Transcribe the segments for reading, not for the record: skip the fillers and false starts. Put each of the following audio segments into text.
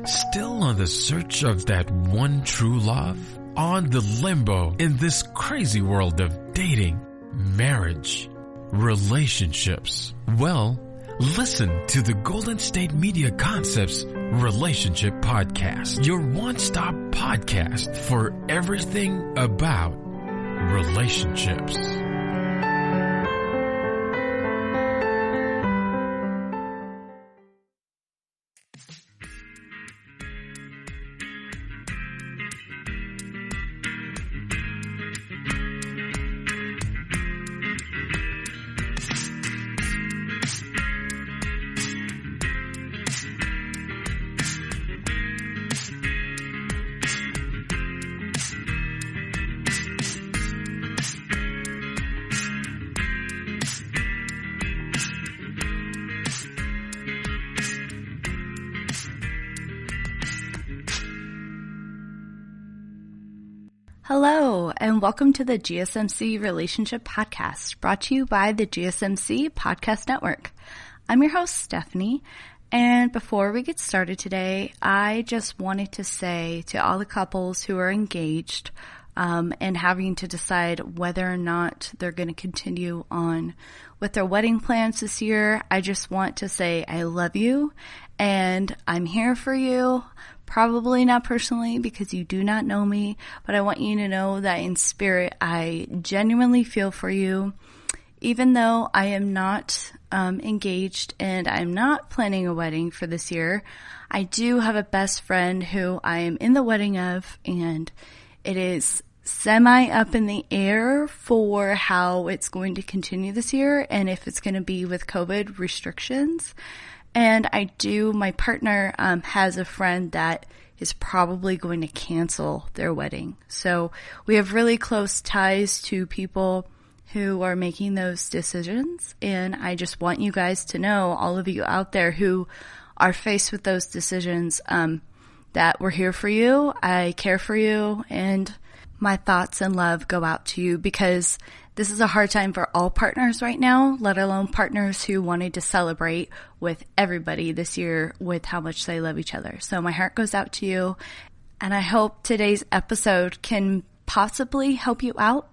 Still on the search of that one true love? On the limbo in this crazy world of dating, marriage, relationships? Well, listen to the Golden State Media Concepts Relationship Podcast, your one-stop podcast for everything about relationships. Hello, and welcome to the GSMC Relationship Podcast, brought to you by the GSMC Podcast Network. I'm your host, Stephanie, and before we get started today, I just wanted to say to all the couples who are engaged and having to decide whether or not they're going to continue on with their wedding plans this year, I just want to say I love you, and I'm here for you. Probably not personally because you do not know me, but I want you to know that in spirit, I genuinely feel for you. Even though I am not engaged and I'm not planning a wedding for this year, I do have a best friend who I am in the wedding of, and it is semi up in the air for how it's going to continue this year and if it's going to be with COVID restrictions. And my partner has a friend that is probably going to cancel their wedding. So we have really close ties to people who are making those decisions. And I just want you guys to know, all of you out there who are faced with those decisions, that we're here for you. I care for you, and my thoughts and love go out to you because this is a hard time for all partners right now, let alone partners who wanted to celebrate with everybody this year with how much they love each other. So my heart goes out to you, and I hope today's episode can possibly help you out.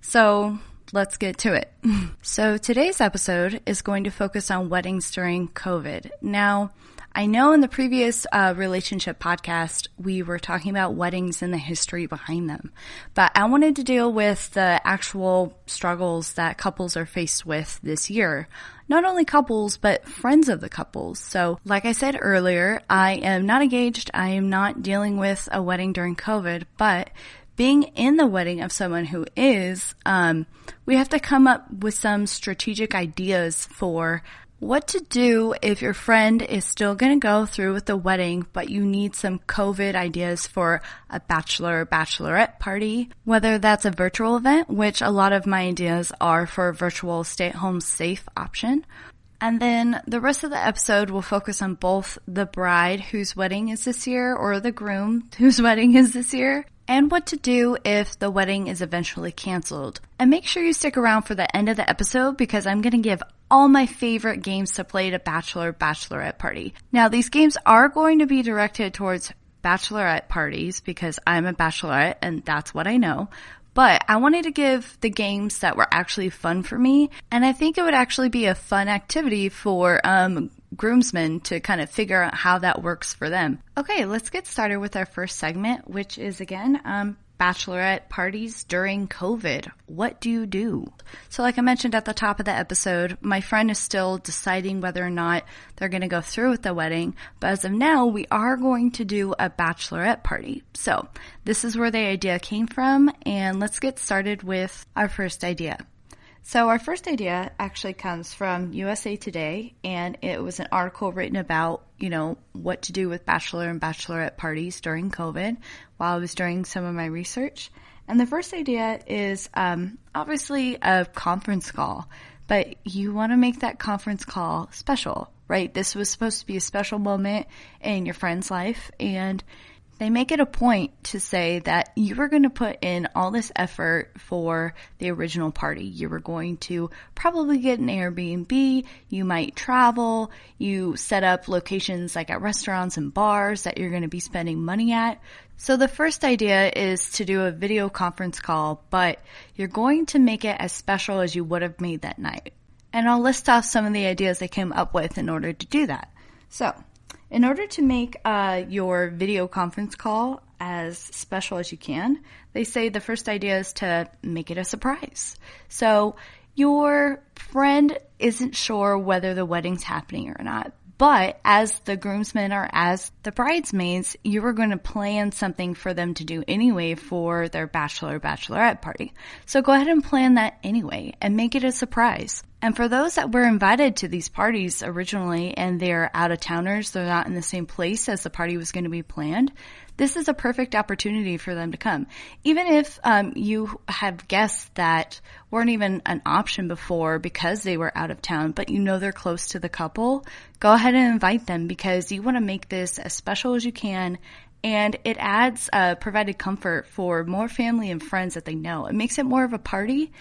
So let's get to it. So today's episode is going to focus on weddings during COVID. Now, I know in the previous relationship podcast, we were talking about weddings and the history behind them, but I wanted to deal with the actual struggles that couples are faced with this year. Not only couples, but friends of the couples. So like I said earlier, I am not engaged. I am not dealing with a wedding during COVID, but being in the wedding of someone who is, we have to come up with some strategic ideas for what to do if your friend is still going to go through with the wedding, but you need some COVID ideas for a bachelor or bachelorette party, whether that's a virtual event, which a lot of my ideas are for a virtual stay-at-home safe option. And then the rest of the episode will focus on both the bride whose wedding is this year or the groom whose wedding is this year, and what to do if the wedding is eventually canceled. And make sure you stick around for the end of the episode because I'm going to give all my favorite games to play at a bachelor, bachelorette party. Now, these games are going to be directed towards bachelorette parties because I'm a bachelorette and that's what I know. But I wanted to give the games that were actually fun for me, and I think it would actually be a fun activity for groomsmen to kind of figure out how that works for them. Okay, let's get started with our first segment, which is again, bachelorette parties during COVID. What do you do? So like I mentioned at the top of the episode, my friend is still deciding whether or not they're going to go through with the wedding. But as of now, we are going to do a bachelorette party. So this is where the idea came from. And let's get started with our first idea. So our first idea actually comes from USA Today, and it was an article written about, what to do with bachelor and bachelorette parties during COVID while I was doing some of my research. And the first idea is obviously a conference call, but you want to make that conference call special, right? This was supposed to be a special moment in your friend's life, and they make it a point to say that you were going to put in all this effort for the original party. You were going to probably get an Airbnb, you might travel, you set up locations like at restaurants and bars that you're going to be spending money at. So the first idea is to do a video conference call, but you're going to make it as special as you would have made that night. And I'll list off some of the ideas they came up with in order to do that. So, in order to make your video conference call as special as you can, they say the first idea is to make it a surprise. So your friend isn't sure whether the wedding's happening or not, but as the groomsmen or as the bridesmaids, you were going to plan something for them to do anyway for their bachelor or bachelorette party. So go ahead and plan that anyway and make it a surprise. And for those that were invited to these parties originally and they're out-of-towners, they're not in the same place as the party was going to be planned, this is a perfect opportunity for them to come. Even if you have guests that weren't even an option before because they were out of town, but you know they're close to the couple, go ahead and invite them because you want to make this as special as you can. And it adds provided comfort for more family and friends that they know. It makes it more of a party.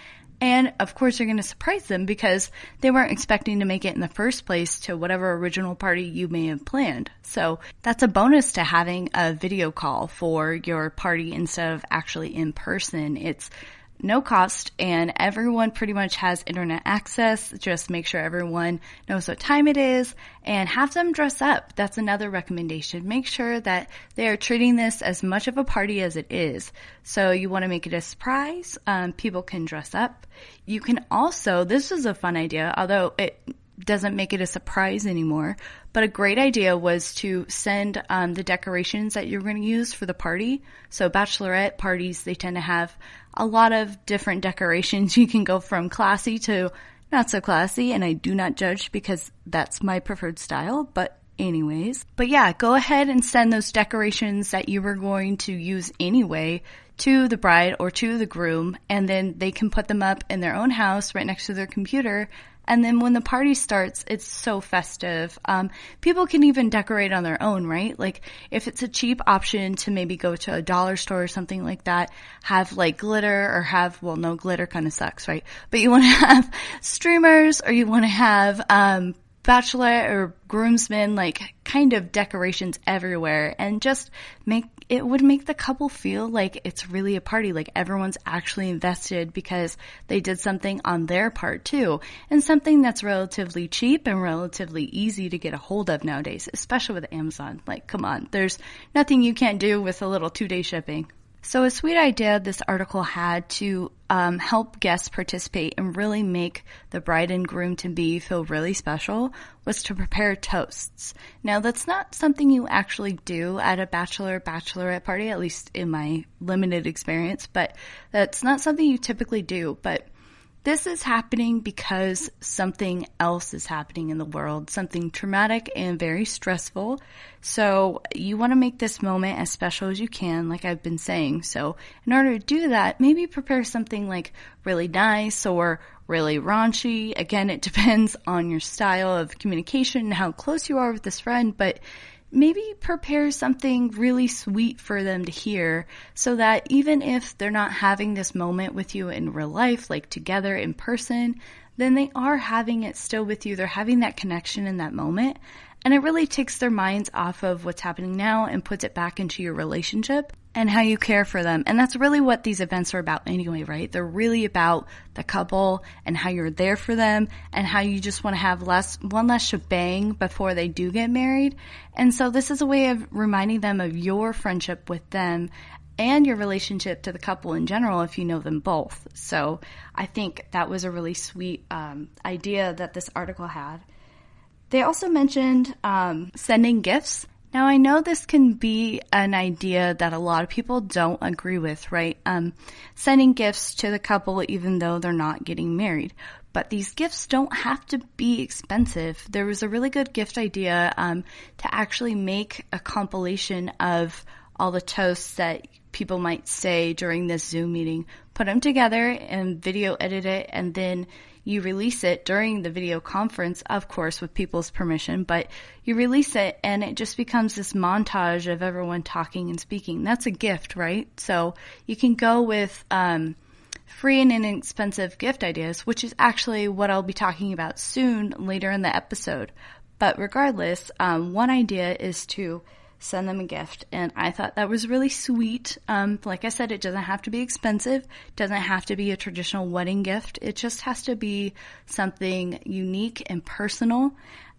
And of course, you're going to surprise them because they weren't expecting to make it in the first place to whatever original party you may have planned. So that's a bonus to having a video call for your party instead of actually in person. It's no cost and everyone pretty much has internet access. Just make sure everyone knows what time it is and have them dress up. That's another recommendation. Make sure that they are treating this as much of a party as it is. So you want to make it a surprise. People can dress up. You can also, this is a fun idea, although it doesn't make it a surprise anymore, but a great idea was to send the decorations that you're going to use for the party. So bachelorette parties, they tend to have a lot of different decorations. You can go from classy to not so classy, and I do not judge because that's my preferred style, but anyways. But yeah, go ahead and send those decorations that you were going to use anyway to the bride or to the groom, and then they can put them up in their own house right next to their computer. And then when the party starts, it's so festive. People can even decorate on their own, right? Like if it's a cheap option to maybe go to a dollar store or something like that, have like glitter or have, well, no, glitter kind of sucks, right? But you want to have streamers or you want to have bachelorette or groomsmen, like kind of decorations everywhere, and just it would make the couple feel like it's really a party, like everyone's actually invested because they did something on their part too, and something that's relatively cheap and relatively easy to get a hold of nowadays, especially with Amazon. Like, come on, there's nothing you can't do with a little 2-day shipping. So a sweet idea this article had to help guests participate and really make the bride and groom-to-be feel really special was to prepare toasts. Now, that's not something you actually do at a bachelorette party, at least in my limited experience, but that's not something you typically do. But this is happening because something else is happening in the world, something traumatic and very stressful. So you want to make this moment as special as you can, like I've been saying. So in order to do that, maybe prepare something like really nice or really raunchy. Again, it depends on your style of communication and how close you are with this friend, but maybe prepare something really sweet for them to hear so that even if they're not having this moment with you in real life, like together in person, then they are having it still with you. They're having that connection in that moment. And it really takes their minds off of what's happening now and puts it back into your relationship and how you care for them. And that's really what these events are about anyway, right? They're really about the couple and how you're there for them and how you just want to have one less shebang before they do get married. And so this is a way of reminding them of your friendship with them and your relationship to the couple in general if you know them both. So I think that was a really sweet idea that this article had. They also mentioned sending gifts. Now, I know this can be an idea that a lot of people don't agree with, right? Sending gifts to the couple even though they're not getting married. But these gifts don't have to be expensive. There was a really good gift idea to actually make a compilation of all the toasts that people might say during this Zoom meeting, put them together and video edit it, and then you release it during the video conference, of course, with people's permission, but you release it and it just becomes this montage of everyone talking and speaking. That's a gift, right? So you can go with free and inexpensive gift ideas, which is actually what I'll be talking about soon later in the episode. But regardless, one idea is to send them a gift, and I thought that was really sweet. Like I said, it doesn't have to be expensive, doesn't have to be a traditional wedding gift. It just has to be something unique and personal.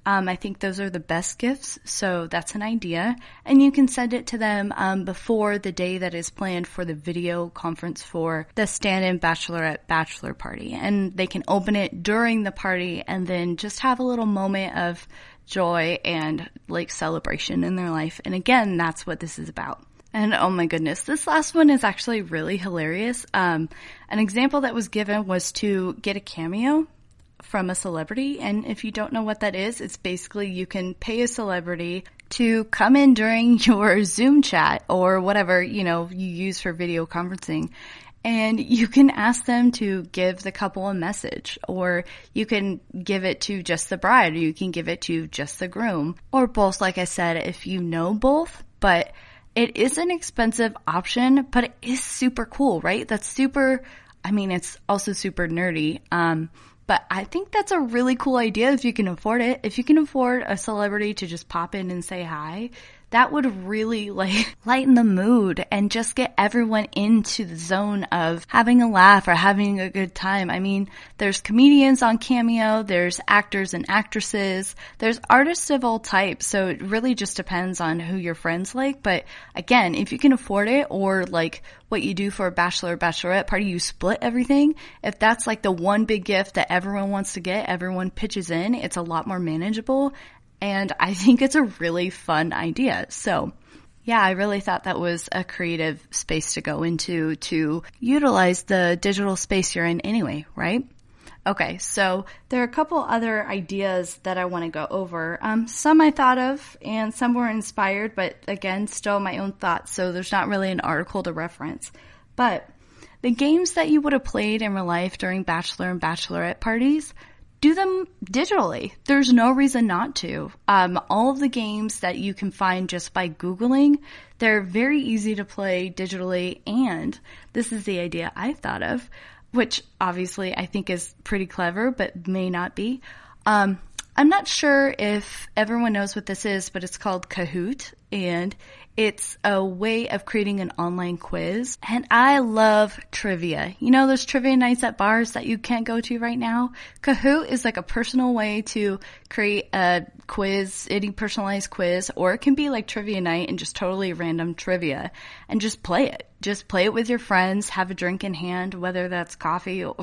I think those are the best gifts, so that's an idea. And you can send it to them before the day that is planned for the video conference for the stand-in bachelorette bachelor party. And they can open it during the party and then just have a little moment of joy and like celebration in their life. And again, that's what this is about. And oh my goodness, this last one is actually really hilarious. An example that was given was to get a cameo from a celebrity. And if you don't know what that is, it's basically you can pay a celebrity to come in during your Zoom chat or whatever, you use for video conferencing. And you can ask them to give the couple a message, or you can give it to just the bride, or you can give it to just the groom, or both, like I said, if you know both. But it is an expensive option, but it is super cool, right? It's also super nerdy. But I think that's a really cool idea if you can afford it. If you can afford a celebrity to just pop in and say hi, that would really lighten the mood and just get everyone into the zone of having a laugh or having a good time. I mean, there's comedians on Cameo, there's actors and actresses, there's artists of all types. So it really just depends on who your friends like. But again, if you can afford it, or like what you do for a bachelor or bachelorette party, you split everything. If that's like the one big gift that everyone wants to get, everyone pitches in, it's a lot more manageable. And I think it's a really fun idea. So yeah, I really thought that was a creative space to go into to utilize the digital space you're in anyway, right? Okay, so there are a couple other ideas that I want to go over. Some I thought of and some were inspired, but again, still my own thoughts. So there's not really an article to reference. But the games that you would have played in real life during bachelor and bachelorette parties, do them digitally. There's no reason not to. All of the games that you can find just by Googling, they're very easy to play digitally. And this is the idea I thought of, which obviously I think is pretty clever, but may not be. I'm not sure if everyone knows what this is, but it's called Kahoot, and it's a way of creating an online quiz. And I love trivia. You know those trivia nights at bars that you can't go to right now? Kahoot is like a personal way to create a quiz, any personalized quiz, or it can be like trivia night and just totally random trivia, and just play it. Just play it with your friends, have a drink in hand, whether that's coffee, or,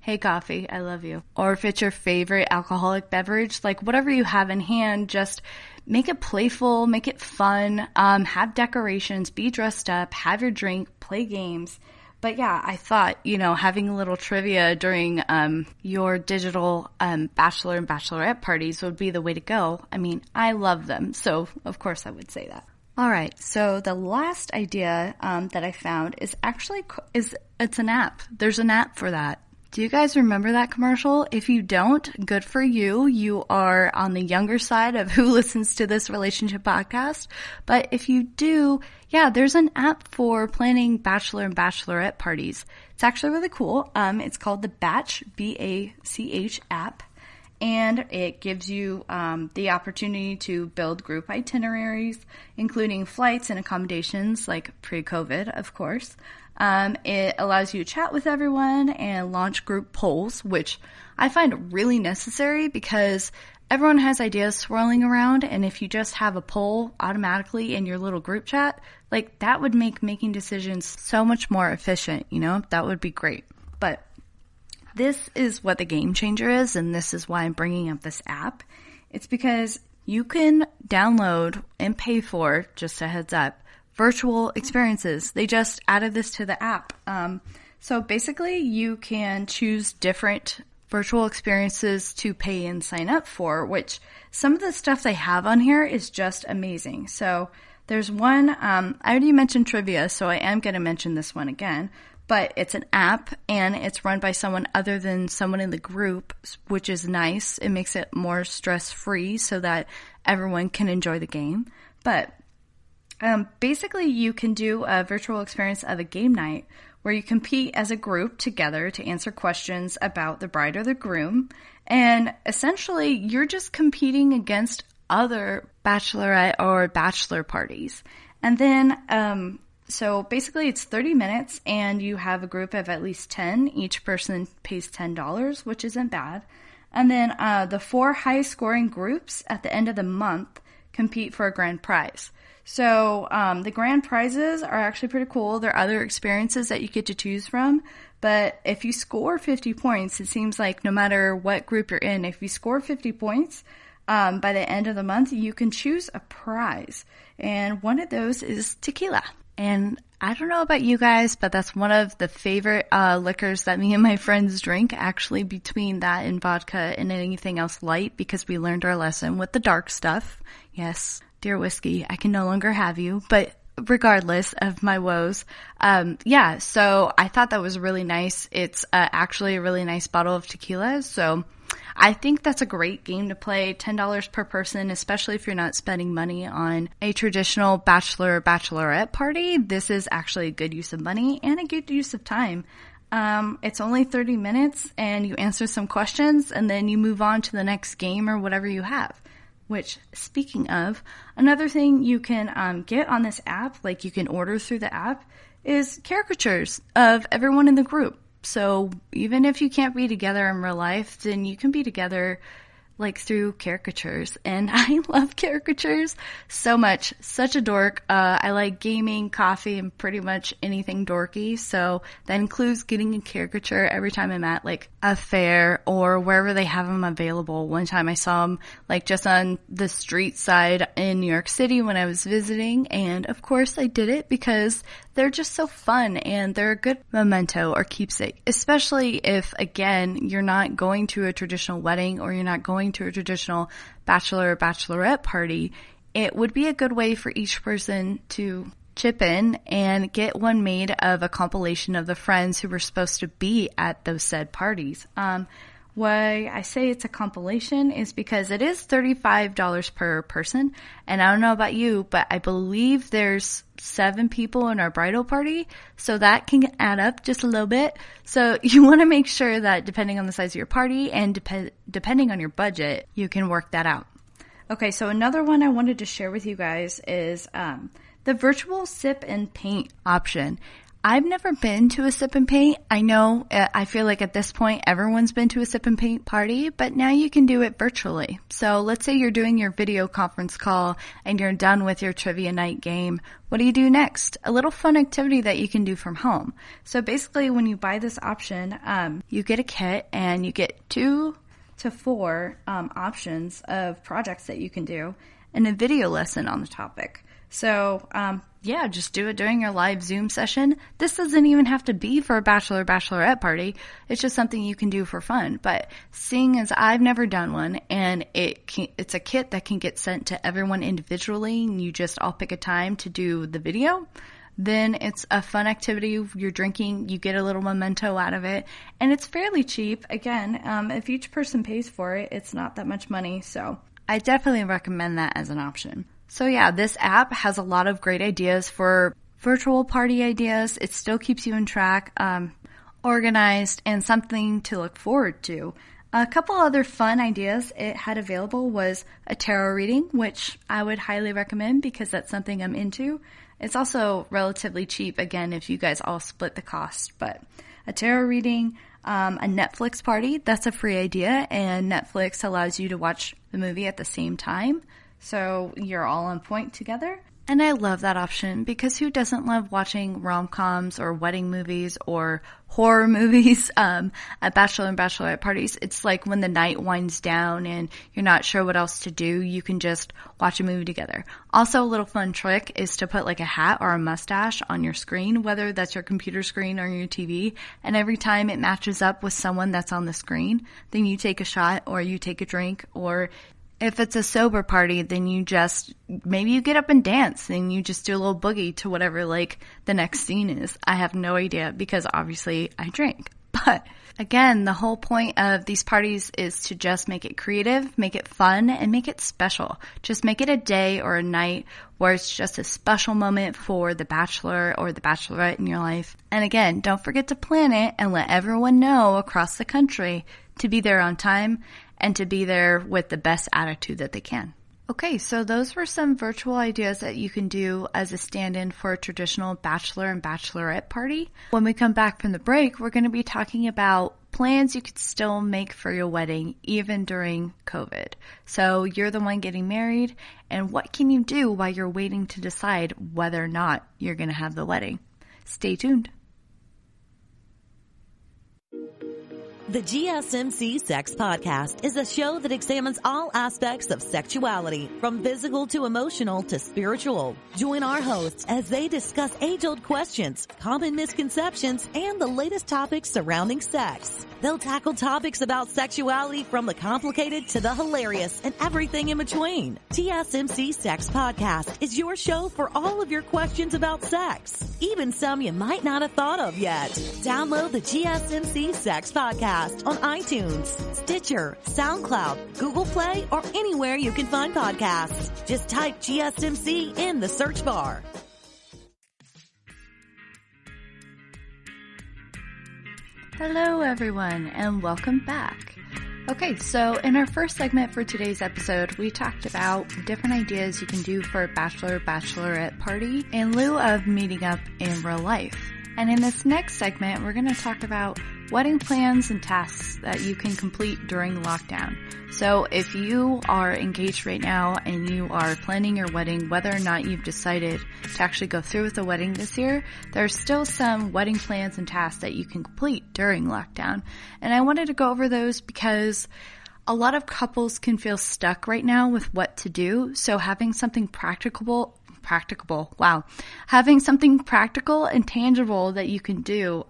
hey coffee, I love you. Or if it's your favorite alcoholic beverage, like whatever you have in hand, just make it playful, make it fun, have decorations, be dressed up, have your drink, play games. But yeah, I thought, having a little trivia during your digital bachelor and bachelorette parties would be the way to go. I mean, I love them, so of course I would say that. All right, so the last idea that I found is it's an app. There's an app for that. Do you guys remember that commercial? If you don't, good for you. You are on the younger side of who listens to this relationship podcast. But if you do, yeah, there's an app for planning bachelor and bachelorette parties. It's actually really cool. It's called the Batch, B-A-C-H app. And it gives you the opportunity to build group itineraries, including flights and accommodations, like pre-COVID, of course. It allows you to chat with everyone and launch group polls, which I find really necessary because everyone has ideas swirling around. And if you just have a poll automatically in your little group chat, like that would make making decisions so much more efficient, that would be great. But this is what the game changer is, and this is why I'm bringing up this app. It's because you can download and pay for, just a heads up, virtual experiences. They just added this to the app. So basically, you can choose different virtual experiences to pay and sign up for, which some of the stuff they have on here is just amazing. So there's one, I already mentioned trivia, so I am going to mention this one again. but it's an app and it's run by someone other than someone in the group, which is nice. It makes it more stress-free so that everyone can enjoy the game. But basically, you can do a virtual experience of a game night where you compete as a group together to answer questions about the bride or the groom. And essentially, you're just competing against other bachelorette or bachelor parties. And then, so basically it's 30 minutes and you have a group of at least 10. Each person pays $10, which isn't bad. And then the 4 high scoring groups at the end of the month compete for a grand prize. So the grand prizes are actually pretty cool. There are other experiences that you get to choose from. But if you score 50 points, it seems like no matter what group you're in, if you score 50 points by the end of the month, you can choose a prize. And one of those is tequila. And I don't know about you guys, but that's one of the favorite liquors that me and my friends drink, actually, between that and vodka and anything else light, because we learned our lesson with the dark stuff. Yes, dear whiskey, I can no longer have you, but regardless of my woes. Yeah, so I thought that was really nice. It's actually a really nice bottle of tequila, so I think that's a great game to play. $10 per person, especially if you're not spending money on a traditional bachelor or bachelorette party. This is actually a good use of money and a good use of time. It's only 30 minutes and you answer some questions and then you move on to the next game or whatever you have. Which, speaking of, another thing you can get on this app, like you can order through the app, is caricatures of everyone in the group. So even if you can't be together in real life, then you can be together like through caricatures. And I love caricatures so much. Such a dork. I like gaming, coffee, and pretty much anything dorky. So that includes getting a caricature every time I'm at like a fair or wherever they have them available. One time I saw them like just on the street side in New York City when I was visiting. And of course I did it because they're just so fun and they're a good memento or keepsake, especially if, again, you're not going to a traditional wedding or you're not going to a traditional bachelor or bachelorette party. It would be a good way for each person to chip in and get one made of a compilation of the friends who were supposed to be at those said parties. Why I say it's a compilation is because it is $35 per person. And I don't know about you, but I believe there's 7 people in our bridal party. So that can add up just a little bit. So you want to make sure that depending on the size of your party and depending on your budget, you can work that out. Okay, so another one I wanted to share with you guys is the virtual sip and paint option. I've never been to a sip and paint. I know, I feel like at this point everyone's been to a sip and paint party, but now you can do it virtually. So let's say you're doing your video conference call and you're done with your trivia night game. What do you do next? A little fun activity that you can do from home. So basically when you buy this option, you get a kit and you get 2 to 4 options of projects that you can do and a video lesson on the topic. So, yeah, just do it during your live Zoom session. This doesn't even have to be for a bachelor bachelorette party. It's just something you can do for fun. But seeing as I've never done one and it's a kit that can get sent to everyone individually and you just all pick a time to do the video, then it's a fun activity. You're drinking, you get a little memento out of it, and it's fairly cheap. Again, if each person pays for it, it's not that much money. So I definitely recommend that as an option. So yeah, this app has a lot of great ideas for virtual party ideas. It still keeps you in track, organized, and something to look forward to. A couple other fun ideas it had available was a tarot reading, which I would highly recommend because that's something I'm into. It's also relatively cheap, again, if you guys all split the cost. But a tarot reading, a Netflix party, that's a free idea, and Netflix allows you to watch the movie at the same time. So you're all on point together. And I love that option because who doesn't love watching rom-coms or wedding movies or horror movies at bachelor and bachelorette parties? It's like when the night winds down and you're not sure what else to do, you can just watch a movie together. Also, a little fun trick is to put like a hat or a mustache on your screen, whether that's your computer screen or your TV. And every time it matches up with someone that's on the screen, then you take a shot or you take a drink or If it's a sober party, then maybe you get up and dance and you just do a little boogie to whatever the next scene is. I have no idea because obviously I drink. But again, the whole point of these parties is to just make it creative, make it fun, and make it special. Just make it a day or a night where it's just a special moment for the bachelor or the bachelorette in your life. And again, don't forget to plan it and let everyone know across the country to be there on time and to be there with the best attitude that they can. Okay, so those were some virtual ideas that you can do as a stand-in for a traditional bachelor and bachelorette party. When we come back from the break, we're going to be talking about plans you could still make for your wedding even during COVID. So you're the one getting married, and what can you do while you're waiting to decide whether or not you're going to have the wedding? Stay tuned. The GSMC Sex Podcast is a show that examines all aspects of sexuality, from physical to emotional to spiritual. Join our hosts as they discuss age-old questions, common misconceptions, and the latest topics surrounding sex. They'll tackle topics about sexuality from the complicated to the hilarious and everything in between. GSMC Sex Podcast is your show for all of your questions about sex, even some you might not have thought of yet. Download the GSMC Sex Podcast on iTunes, Stitcher, SoundCloud, Google Play, or anywhere you can find podcasts. Just type GSMC in the search bar. Hello everyone and welcome back. Okay, so in our first segment for today's episode, we talked about different ideas you can do for a bachelorette party in lieu of meeting up in real life. And in this next segment, we're going to talk about wedding plans and tasks that you can complete during lockdown. So if you are engaged right now and you are planning your wedding, whether or not you've decided to actually go through with the wedding this year, there's still some wedding plans and tasks that you can complete during lockdown. And I wanted to go over those because a lot of couples can feel stuck right now with what to do. So having something having something practical and tangible that you can do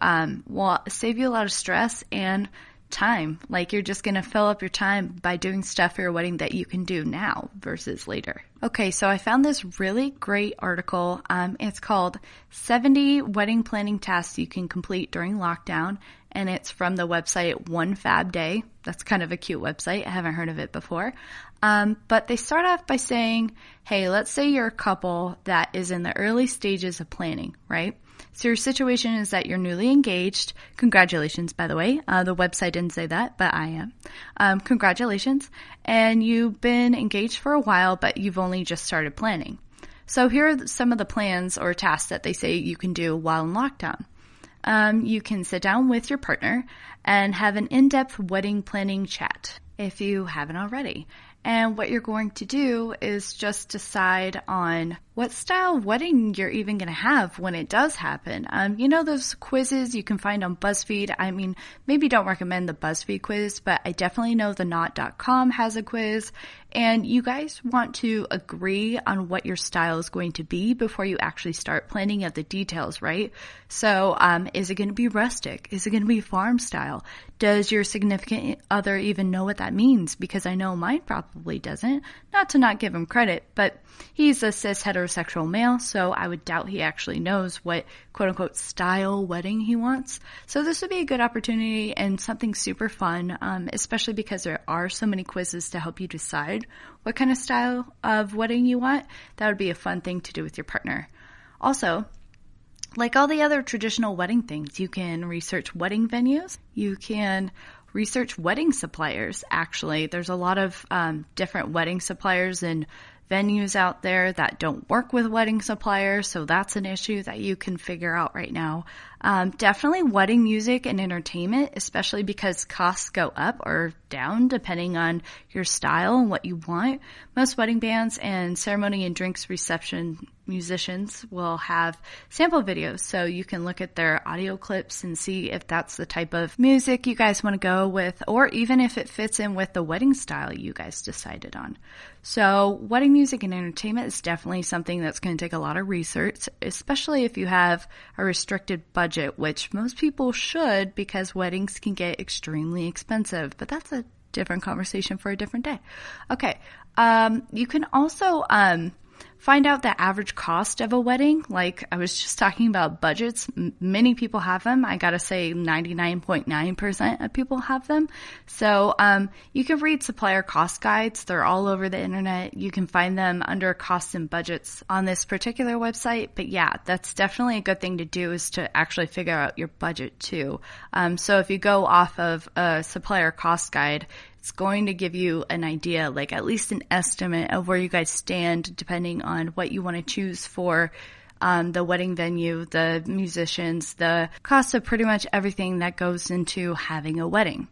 will save you a lot of stress and time. You're just going to fill up your time by doing stuff for your wedding that you can do now versus later. Okay, so I found this really great article. It's called 70 Wedding Planning Tasks You Can Complete During Lockdown, and it's from the website One Fab Day. That's kind of a cute website. I haven't heard of it before. But they start off by saying, hey, let's say you're a couple that is in the early stages of planning, right? So your situation is that you're newly engaged. Congratulations, by the way. The website didn't say that, but I am. Congratulations. And you've been engaged for a while, but you've only just started planning. So here are some of the plans or tasks that they say you can do while in lockdown. You can sit down with your partner and have an in-depth wedding planning chat if you haven't already. And what you're going to do is just decide on what style of wedding you're even going to have when it does happen. Those quizzes you can find on BuzzFeed. I mean, maybe don't recommend the BuzzFeed quiz, but I definitely know the Knot.com has a quiz. And you guys want to agree on what your style is going to be before you actually start planning out the details, right? So, is it going to be rustic? Is it going to be farm style? Does your significant other even know what that means? Because I know mine probably doesn't. Not to not give him credit, but he's a cis heterosexual male, so I would doubt he actually knows what quote-unquote style wedding he wants. So this would be a good opportunity and something super fun, especially because there are so many quizzes to help you decide what kind of style of wedding you want. That would be a fun thing to do with your partner. Also, like all the other traditional wedding things, you can research wedding venues. You can research wedding suppliers, actually. There's a lot of different wedding suppliers and venues out there that don't work with wedding suppliers, so that's an issue that you can figure out right now. Definitely wedding music and entertainment, especially because costs go up or down depending on your style and what you want. Most wedding bands and ceremony and drinks reception musicians will have sample videos, so you can look at their audio clips and see if that's the type of music you guys want to go with, or even if it fits in with the wedding style you guys decided on. So wedding music and entertainment is definitely something that's going to take a lot of research, especially if you have a restricted budget, which most people should, because weddings can get extremely expensive. But that's a different conversation for a different day. Okay. You can also, find out the average cost of a wedding. Like I was just talking about budgets. Many people have them. I gotta say 99.9% of people have them. So, you can read supplier cost guides. They're all over the internet. You can find them under costs and budgets on this particular website. But yeah, that's definitely a good thing to do, is to actually figure out your budget too. So if you go off of a supplier cost guide, it's going to give you an idea, like at least an estimate of where you guys stand depending on what you want to choose for the wedding venue, the musicians, the cost of pretty much everything that goes into having a wedding.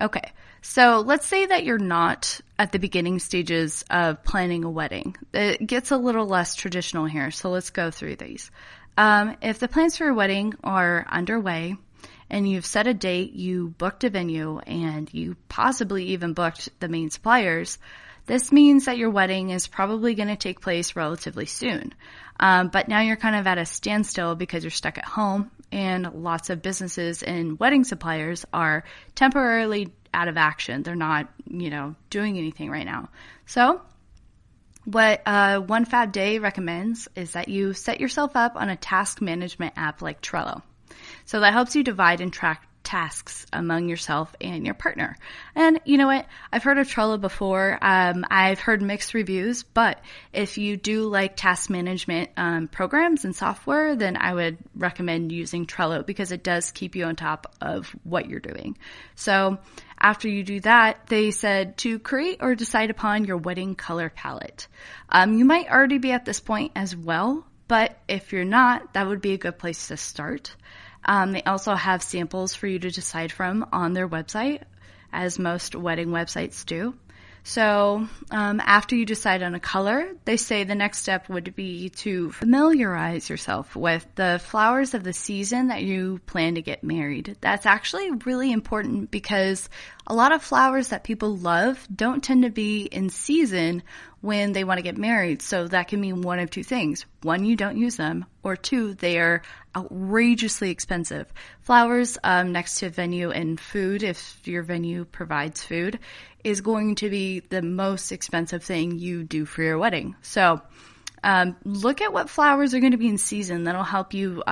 Okay, so let's say that you're not at the beginning stages of planning a wedding. It gets a little less traditional here, so let's go through these. If the plans for your wedding are underway, and you've set a date, you booked a venue, and you possibly even booked the main suppliers, this means that your wedding is probably going to take place relatively soon. But now you're kind of at a standstill because you're stuck at home, and lots of businesses and wedding suppliers are temporarily out of action. They're not, doing anything right now. So what One Fab Day recommends is that you set yourself up on a task management app like Trello. So that helps you divide and track tasks among yourself and your partner. And you know what? I've heard of Trello before. I've heard mixed reviews, but if you do like task management programs and software, then I would recommend using Trello because it does keep you on top of what you're doing. So after you do that, they said to create or decide upon your wedding color palette. You might already be at this point as well, but if you're not, that would be a good place to start. They also have samples for you to decide from on their website, as most wedding websites do. So after you decide on a color, they say the next step would be to familiarize yourself with the flowers of the season that you plan to get married. That's actually really important because a lot of flowers that people love don't tend to be in season when they want to get married. So that can mean one of two things. One, you don't use them, or two, they are outrageously expensive. Flowers next to venue and food, if your venue provides food, is going to be the most expensive thing you do for your wedding. So look at what flowers are going to be in season. That'll help you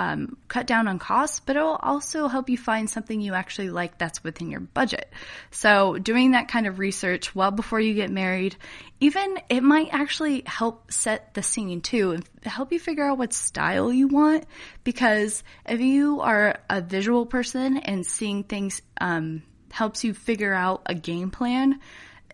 cut down on costs, but it'll also help you find something you actually like that's within your budget. So doing that kind of research well before you get married, even it might actually help set the scene too, and help you figure out what style you want. Because if you are a visual person and seeing things helps you figure out a game plan,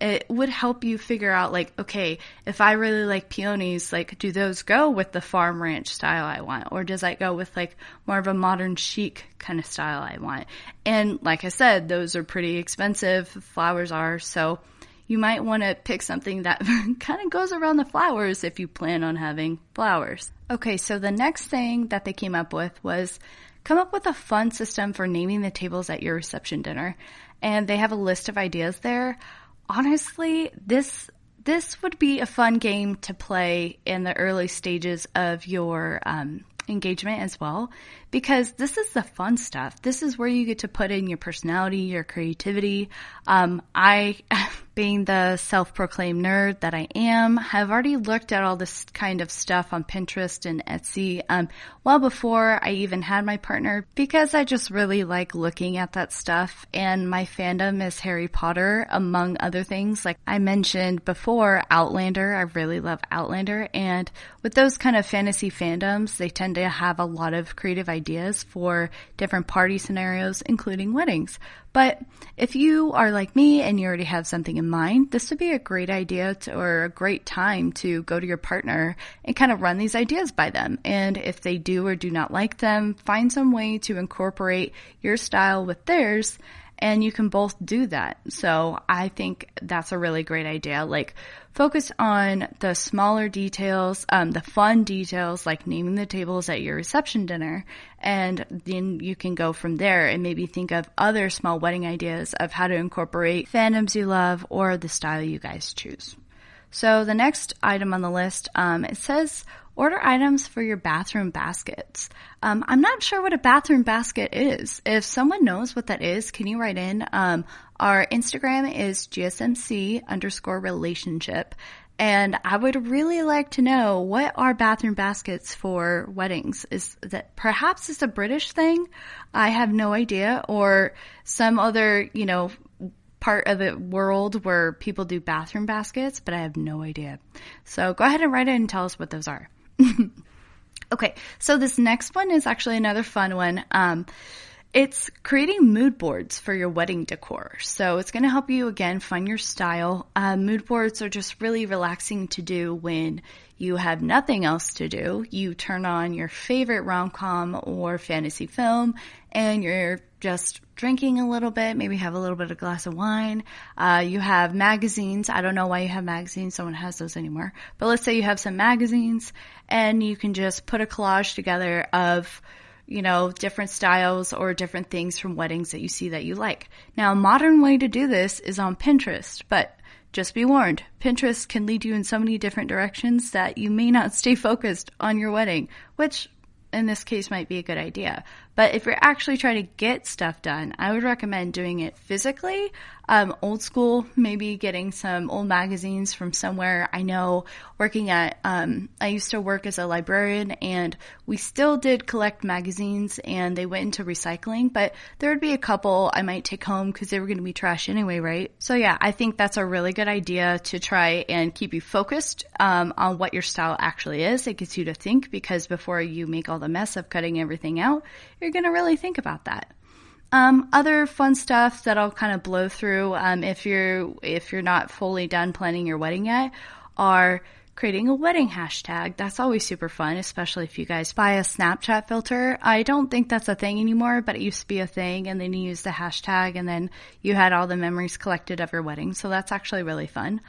it would help you figure out, like, okay, if I really like peonies, like, do those go with the farm ranch style I want? Or does that go with, like, more of a modern chic kind of style I want? And like I said, those are pretty expensive. Flowers are. So you might want to pick something that kind of goes around the flowers if you plan on having flowers. Okay, so the next thing that they came up with was come up with a fun system for naming the tables at your reception dinner. And they have a list of ideas there. Honestly, this would be a fun game to play in the early stages of your engagement as well, because this is the fun stuff. This is where you get to put in your personality, your creativity. I, being the self-proclaimed nerd that I am, have already looked at all this kind of stuff on Pinterest and Etsy well before I even had my partner, because I just really like looking at that stuff. And my fandom is Harry Potter, among other things. Like I mentioned before, Outlander. I really love Outlander. And with those kind of fantasy fandoms, they tend to have a lot of creative ideas for different party scenarios, including weddings. But if you are like me and you already have something in mind, this would be a great idea or a great time to go to your partner and kind of run these ideas by them. And if they do or do not like them, find some way to incorporate your style with theirs, and you can both do that. So I think that's a really great idea. Like, focus on the smaller details, the fun details, like naming the tables at your reception dinner, and then you can go from there and maybe think of other small wedding ideas of how to incorporate fandoms you love or the style you guys choose. So the next item on the list, it says, order items for your bathroom baskets. I'm not sure what a bathroom basket is. If someone knows what that is, can you write in? Our Instagram is GSMC_relationship. And I would really like to know, what are bathroom baskets for weddings? Is that perhaps it's a British thing? I have no idea. Or some other, part of the world where people do bathroom baskets, but I have no idea. So go ahead and write it and tell us what those are. Okay, so this next one is actually another fun one. It's creating mood boards for your wedding decor. So it's going to help you, again, find your style. Mood boards are just really relaxing to do when you have nothing else to do. You turn on your favorite rom-com or fantasy film and you're just drinking a little bit, maybe have a little bit of glass of wine. You have magazines. I don't know why you have magazines. Someone has those anymore. But let's say you have some magazines and you can just put a collage together of different styles or different things from weddings that you see that you like. Now, a modern way to do this is on Pinterest, but just be warned, Pinterest can lead you in so many different directions that you may not stay focused on your wedding, which in this case might be a good idea. But if you're actually trying to get stuff done, I would recommend doing it physically, old school, maybe getting some old magazines from somewhere. I know working at, I used to work as a librarian and we still did collect magazines and they went into recycling, but there would be a couple I might take home because they were going to be trash anyway, right? So yeah, I think that's a really good idea to try and keep you focused on what your style actually is. It gets you to think, because before you make all the mess of cutting everything out, you're going to really think about that. Other fun stuff that I'll kind of blow through, if you're not fully done planning your wedding yet, are creating a wedding hashtag. That's always super fun, especially if you guys buy a Snapchat filter. I don't think that's a thing anymore, but it used to be a thing, and then you use the hashtag and then you had all the memories collected of your wedding. So that's actually really fun.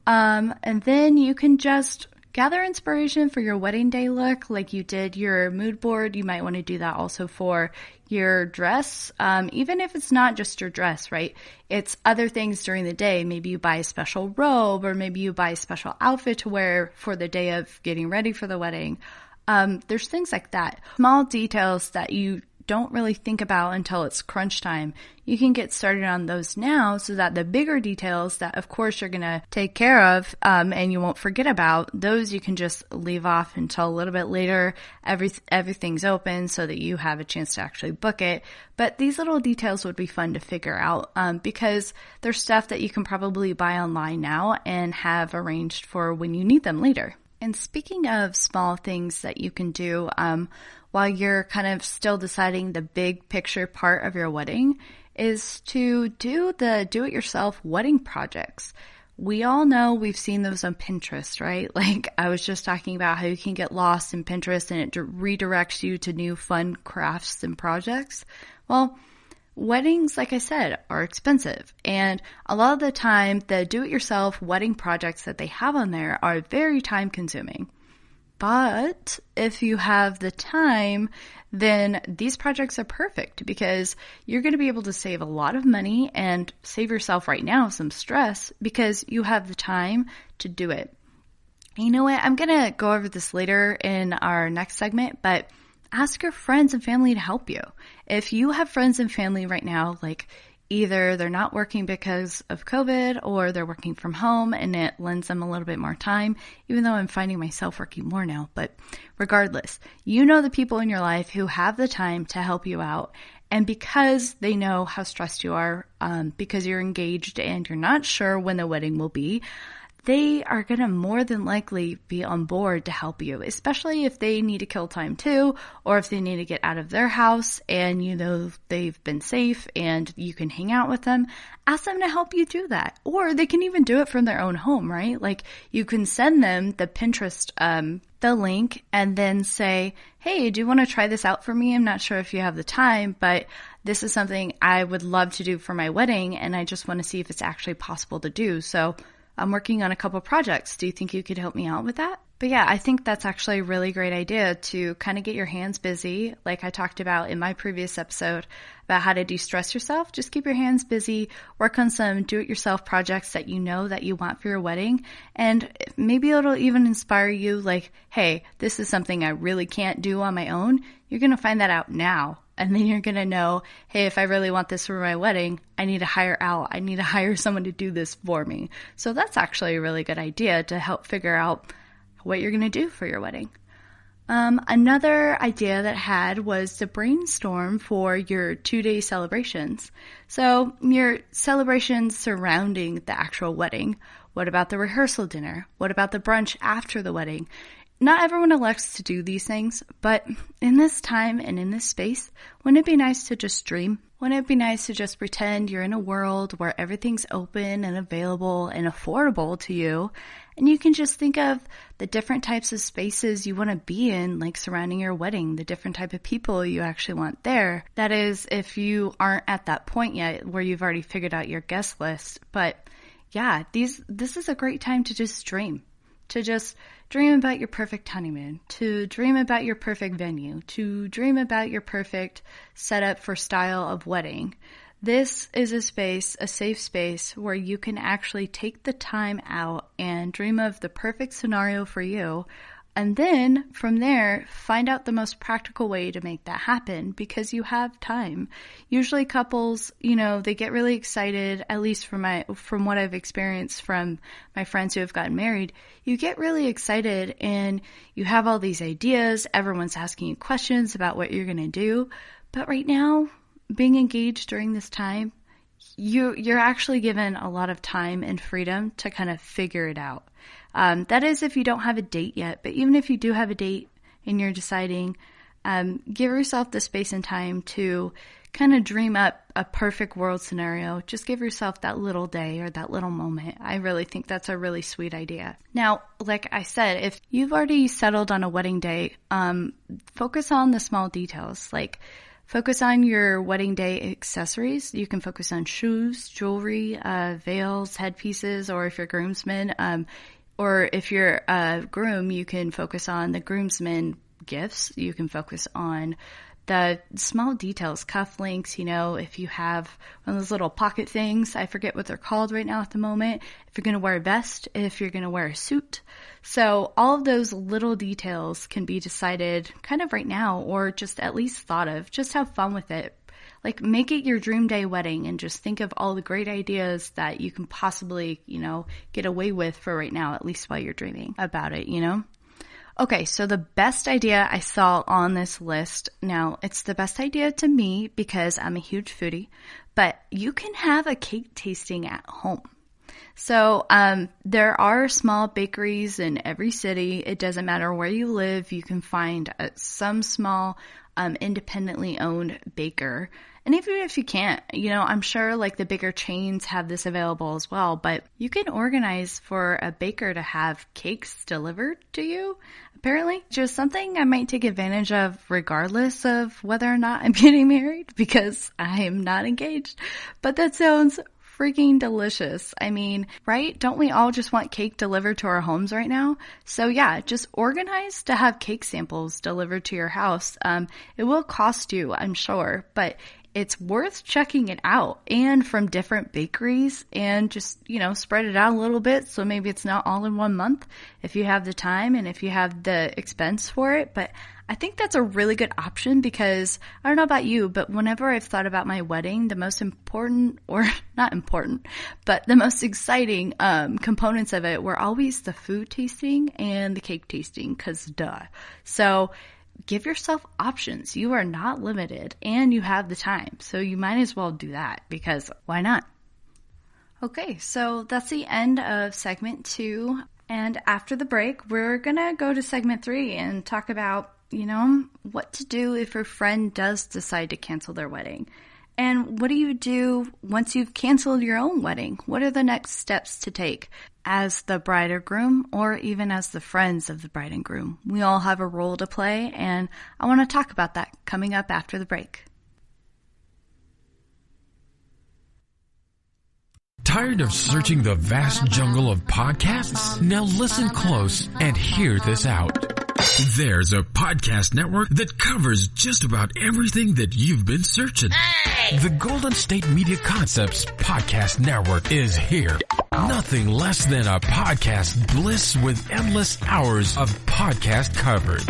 And then you can just gather inspiration for your wedding day look, like you did your mood board. You might want to do that also for your dress, even if it's not just your dress, right? It's other things during the day. Maybe you buy a special robe, or maybe you buy a special outfit to wear for the day of getting ready for the wedding. There's things like that. Small details that you don't really think about until it's crunch time. You can get started on those now so that the bigger details that of course you're going to take care of and you won't forget about, those you can just leave off until a little bit later. Everything's open so that you have a chance to actually book it. But these little details would be fun to figure out because there's stuff that you can probably buy online now and have arranged for when you need them later. And speaking of small things that you can do while you're kind of still deciding the big picture part of your wedding, is to do the do-it-yourself wedding projects. We all know, we've seen those on Pinterest, right? Like I was just talking about how you can get lost in Pinterest and it redirects you to new fun crafts and projects. Well, weddings, like I said, are expensive. And a lot of the time, the do-it-yourself wedding projects that they have on there are very time-consuming. But if you have the time, then these projects are perfect because you're going to be able to save a lot of money and save yourself right now some stress because you have the time to do it. You know what? I'm going to go over this later in our next segment, but ask your friends and family to help you. If you have friends and family right now, like either they're not working because of COVID or they're working from home and it lends them a little bit more time, even though I'm finding myself working more now. But regardless, you know the people in your life who have the time to help you out. And because they know how stressed you are, because you're engaged and you're not sure when the wedding will be, they are going to more than likely be on board to help you, especially if they need to kill time too, or if they need to get out of their house and you know they've been safe and you can hang out with them. Ask them to help you do that. Or they can even do it from their own home, right? Like you can send them the Pinterest, the link, and then say, hey, do you want to try this out for me? I'm not sure if you have the time, but this is something I would love to do for my wedding and I just want to see if it's actually possible to do. So I'm working on a couple projects. Do you think you could help me out with that? But yeah, I think that's actually a really great idea to kind of get your hands busy. Like I talked about in my previous episode about how to de-stress yourself. Just keep your hands busy, work on some do-it-yourself projects that you know that you want for your wedding. And maybe it'll even inspire you like, hey, this is something I really can't do on my own. You're going to find that out now. And then you're going to know, hey, if I really want this for my wedding, I need to hire out. I need to hire someone to do this for me. So that's actually a really good idea to help figure out what you're going to do for your wedding. Another idea that I had was to brainstorm for your 2-day celebrations. So your celebrations surrounding the actual wedding. What about the rehearsal dinner? What about the brunch after the wedding? Not everyone elects to do these things, but in this time and in this space, wouldn't it be nice to just dream? Wouldn't it be nice to just pretend you're in a world where everything's open and available and affordable to you, and you can just think of the different types of spaces you want to be in, like surrounding your wedding, the different type of people you actually want there. That is, if you aren't at that point yet where you've already figured out your guest list. But yeah, this is a great time to just dream. To just dream about your perfect honeymoon, to dream about your perfect venue, to dream about your perfect setup for style of wedding. This is a space, a safe space where you can actually take the time out and dream of the perfect scenario for you. And then from there, find out the most practical way to make that happen because you have time. Usually couples, they get really excited, at least from what I've experienced from my friends who have gotten married. You get really excited and you have all these ideas. Everyone's asking you questions about what you're going to do. But right now, being engaged during this time, you're actually given a lot of time and freedom to kind of figure it out. That is if you don't have a date yet, but even if you do have a date and you're deciding, give yourself the space and time to kind of dream up a perfect world scenario. Just give yourself that little day or that little moment. I really think that's a really sweet idea. Now, like I said, if you've already settled on a wedding day, focus on the small details, like focus on your wedding day accessories. You can focus on shoes, jewelry, veils, headpieces, or if you're groomsmen, or if you're a groom, you can focus on the groomsmen gifts. You can focus on the small details, cufflinks, if you have one of those little pocket things, I forget what they're called right now at the moment, if you're going to wear a vest, if you're going to wear a suit. So all of those little details can be decided kind of right now or just at least thought of. Just have fun with it. Like make it your dream day wedding and just think of all the great ideas that you can possibly, get away with for right now, at least while you're dreaming about it, Okay, so the best idea I saw on this list, now it's the best idea to me because I'm a huge foodie, but you can have a cake tasting at home. So there are small bakeries in every city. It doesn't matter where you live. You can find some small independently owned baker. And even if you can't, I'm sure like the bigger chains have this available as well, but you can organize for a baker to have cakes delivered to you. Apparently, just something I might take advantage of regardless of whether or not I'm getting married because I am not engaged. But that sounds freaking delicious. I mean, right? Don't we all just want cake delivered to our homes right now? So yeah, just organize to have cake samples delivered to your house. It will cost you, I'm sure, but it's worth checking it out and from different bakeries and just, spread it out a little bit. So maybe it's not all in 1 month if you have the time and if you have the expense for it. But I think that's a really good option because I don't know about you, but whenever I've thought about my wedding, the most important, or not important, but the most exciting components of it were always the food tasting and the cake tasting, because duh. So give yourself options. You are not limited and you have the time. So you might as well do that because why not? Okay, so that's the end of segment 2. And after the break, we're going to go to segment 3 and talk about, what to do if your friend does decide to cancel their wedding. And what do you do once you've canceled your own wedding? What are the next steps to take as the bride or groom, or even as the friends of the bride and groom? We all have a role to play, and I want to talk about that coming up after the break. Tired of searching the vast jungle of podcasts? Now listen close and hear this out. There's a podcast network that covers just about everything that you've been searching. Hey! The Golden State Media Concepts Podcast Network is here. Nothing less than a podcast bliss with endless hours of podcast coverage.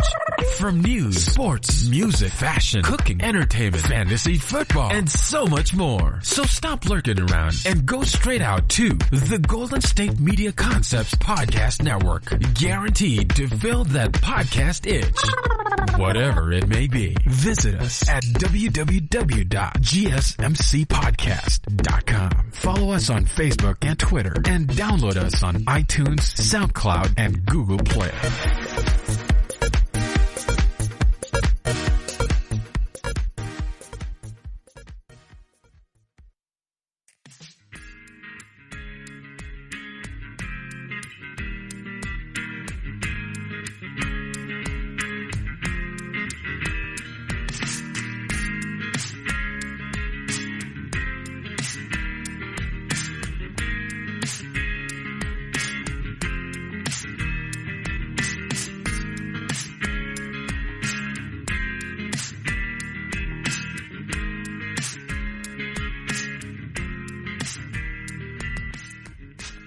From news, sports, music, fashion, cooking, entertainment, fantasy, football, and so much more. So stop lurking around and go straight out to the Golden State Media Concepts Podcast Network. Guaranteed to fill that podcast itch. Whatever it may be. Visit us at www.gsmcpodcast.com. Follow us on Facebook and Twitter and download us on iTunes, SoundCloud, and Google Play.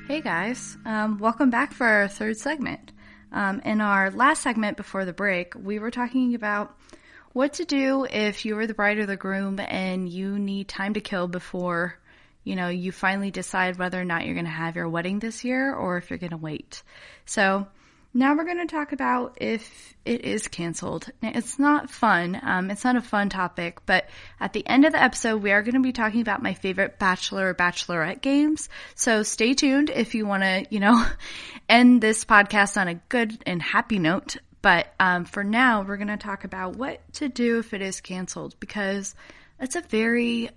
Hey guys, welcome back for our third segment. In our last segment before the break, we were talking about what to do if you were the bride or the groom and you need time to kill before, you finally decide whether or not you're going to have your wedding this year or if you're going to wait. So now we're going to talk about if it is canceled. Now, it's not fun. It's not a fun topic, but at the end of the episode, we are going to be talking about my favorite bachelor or bachelorette games. So stay tuned if you want to, end this podcast on a good and happy note. But for now, we're going to talk about what to do if it is canceled, because it's a very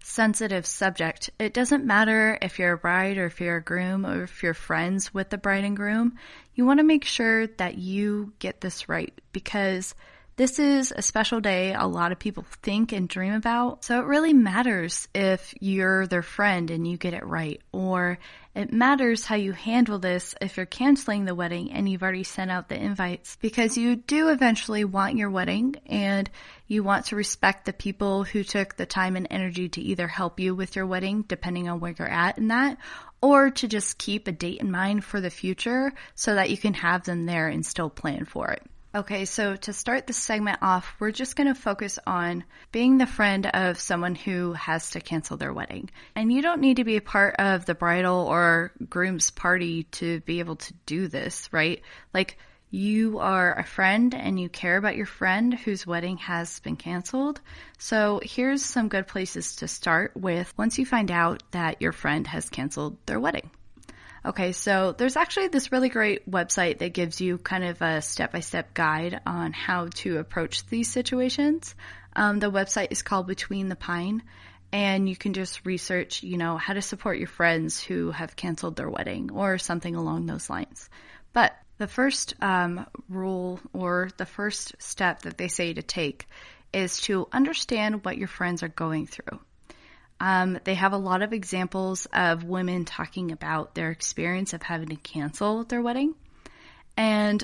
sensitive subject. It doesn't matter if you're a bride or if you're a groom or if you're friends with the bride and groom. You want to make sure that you get this right, because this is a special day a lot of people think and dream about. So it really matters if you're their friend and you get it right, or it matters how you handle this if you're canceling the wedding and you've already sent out the invites, because you do eventually want your wedding and you want to respect the people who took the time and energy to either help you with your wedding, depending on where you're at in that, or to just keep a date in mind for the future so that you can have them there and still plan for it. Okay, so to start this segment off, we're just going to focus on being the friend of someone who has to cancel their wedding. And you don't need to be a part of the bridal or groom's party to be able to do this, right? Like, you are a friend and you care about your friend whose wedding has been canceled. So here's some good places to start with once you find out that your friend has canceled their wedding. Okay, so there's actually this really great website that gives you kind of a step-by-step guide on how to approach these situations. The website is called Between the Pine, and you can just research, how to support your friends who have canceled their wedding or something along those lines. But the first rule or the first step that they say to take is to understand what your friends are going through. They have a lot of examples of women talking about their experience of having to cancel their wedding and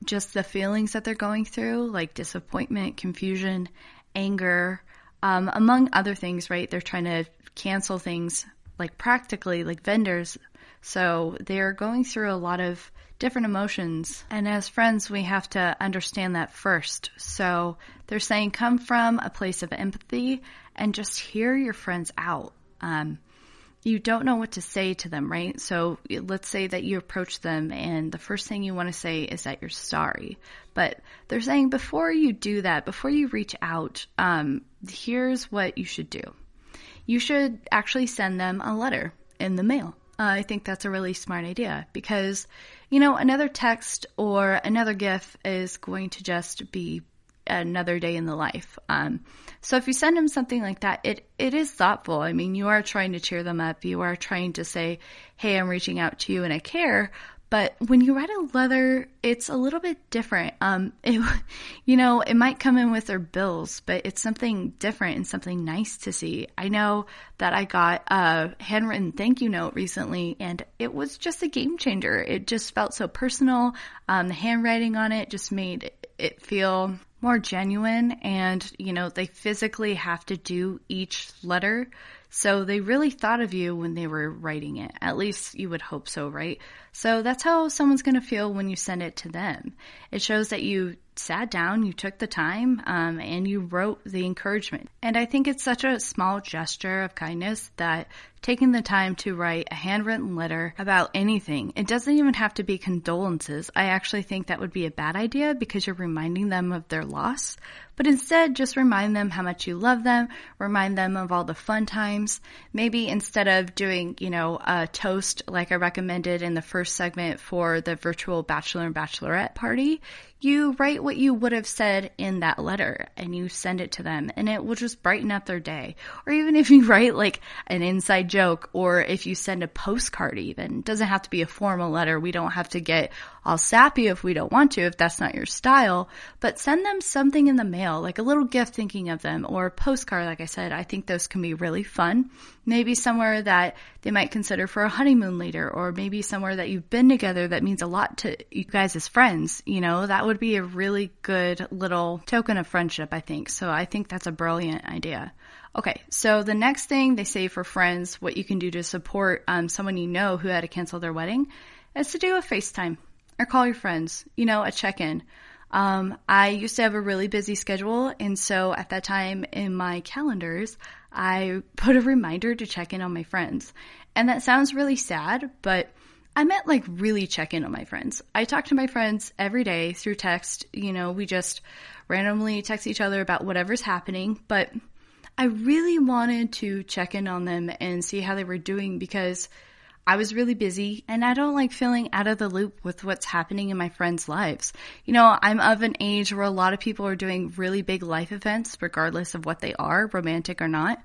just the feelings that they're going through, like disappointment, confusion, anger, among other things, right? They're trying to cancel things like practically like vendors. So they're going through a lot of different emotions. And as friends, we have to understand that first. So they're saying come from a place of empathy and just hear your friends out. You don't know what to say to them, right? So let's say that you approach them and the first thing you want to say is that you're sorry. But they're saying before you do that, before you reach out, here's what you should do. You should actually send them a letter in the mail. I think that's a really smart idea because, another text or another GIF is going to just be another day in the life. So if you send them something like that, it is thoughtful. I mean, you are trying to cheer them up. You are trying to say, hey, I'm reaching out to you and I care. But when you write a letter, it's a little bit different. It might come in with their bills, but it's something different and something nice to see. I know that I got a handwritten thank you note recently, and it was just a game changer. It just felt so personal. The handwriting on it just made it feel more genuine, and, they physically have to do each letter. So they really thought of you when they were writing it. At least you would hope so, right? So that's how someone's going to feel when you send it to them. It shows that you sat down, you took the time, and you wrote the encouragement. And I think it's such a small gesture of kindness that taking the time to write a handwritten letter about anything, it doesn't even have to be condolences. I actually think that would be a bad idea because you're reminding them of their loss. But instead, just remind them how much you love them, remind them of all the fun times. Maybe instead of doing, a toast like I recommended in the first segment for the virtual bachelor and bachelorette party, you write what you would have said in that letter and you send it to them, and it will just brighten up their day. Or even if you write like an inside joke, or if you send a postcard even. It doesn't have to be a formal letter. We don't have to get all sappy if we don't want to, if that's not your style, but send them something in the mail, like a little gift thinking of them, or a postcard. Like I said, I think those can be really fun. Maybe somewhere that they might consider for a honeymoon later, or maybe somewhere that you've been together that means a lot to you guys as friends. That would be a really good little token of friendship, I think. So I think that's a brilliant idea. Okay, so the next thing they say for friends, what you can do to support someone who had to cancel their wedding, is to do a FaceTime or call your friends, a check-in. I used to have a really busy schedule, and so at that time in my calendars, I put a reminder to check in on my friends. And that sounds really sad, but I meant like really check in on my friends. I talk to my friends every day through text. We just randomly text each other about whatever's happening, but I really wanted to check in on them and see how they were doing because I was really busy and I don't like feeling out of the loop with what's happening in my friends' lives. I'm of an age where a lot of people are doing really big life events, regardless of what they are, romantic or not.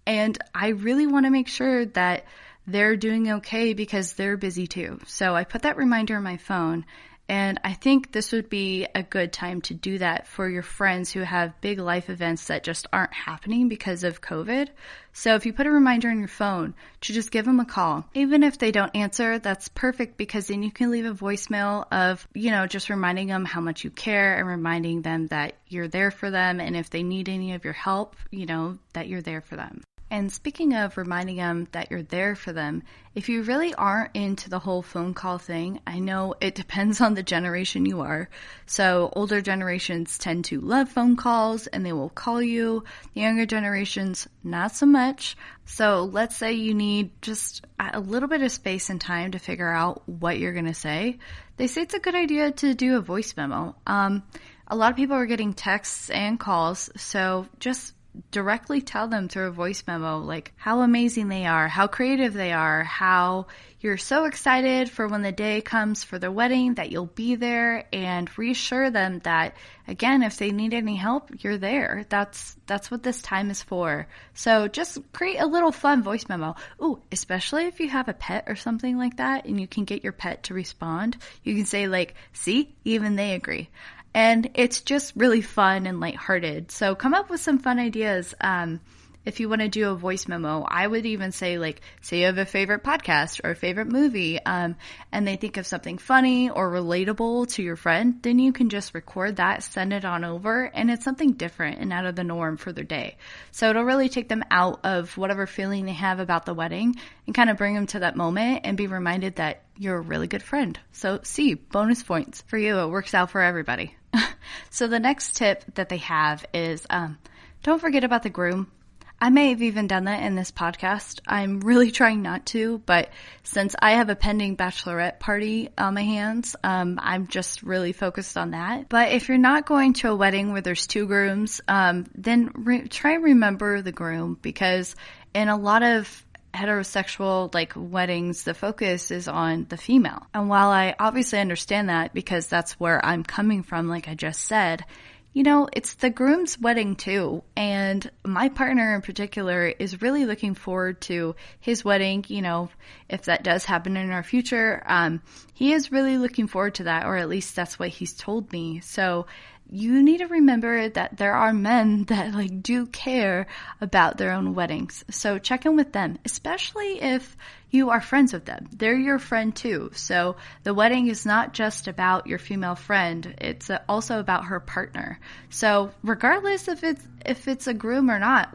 And I really want to make sure that they're doing okay because they're busy too. So I put that reminder on my phone. And I think this would be a good time to do that for your friends who have big life events that just aren't happening because of COVID. So if you put a reminder on your phone to just give them a call, even if they don't answer, that's perfect because then you can leave a voicemail of, just reminding them how much you care and reminding them that you're there for them. And if they need any of your help, that you're there for them. And speaking of reminding them that you're there for them, if you really aren't into the whole phone call thing, I know it depends on the generation you are. So older generations tend to love phone calls and they will call you. The younger generations, not so much. So let's say you need just a little bit of space and time to figure out what you're going to say. They say it's a good idea to do a voice memo. A lot of people are getting texts and calls, so just directly tell them through a voice memo, like how amazing they are, how creative they are, how you're so excited for when the day comes for their wedding that you'll be there, and reassure them that, again, if they need any help, you're there. That's what this time is for. So just create a little fun voice memo. Ooh, especially if you have a pet or something like that and you can get your pet to respond. You can say like, see, even they agree. And it's just really fun and lighthearted. So come up with some fun ideas. If you want to do a voice memo, I would even say say you have a favorite podcast or a favorite movie, and they think of something funny or relatable to your friend, then you can just record that, send it on over, and it's something different and out of the norm for their day. So it'll really take them out of whatever feeling they have about the wedding and kind of bring them to that moment and be reminded that you're a really good friend. So see, bonus points for you. It works out for everybody. So the next tip that they have is don't forget about the groom. I may have even done that in this podcast. I'm really trying not to, but since I have a pending bachelorette party on my hands, I'm just really focused on that. But if you're not going to a wedding where there's two grooms, then try and remember the groom, because in a lot of heterosexual weddings, the focus is on the female. And while I obviously understand that because that's where I'm coming from, like I just said, it's the groom's wedding too. And my partner in particular is really looking forward to his wedding. If that does happen in our future, he is really looking forward to that, or at least that's what he's told me. So you need to remember that there are men that do care about their own weddings. So check in with them, especially if you are friends with them. They're your friend too. So the wedding is not just about your female friend. It's also about her partner. So regardless if it's a groom or not,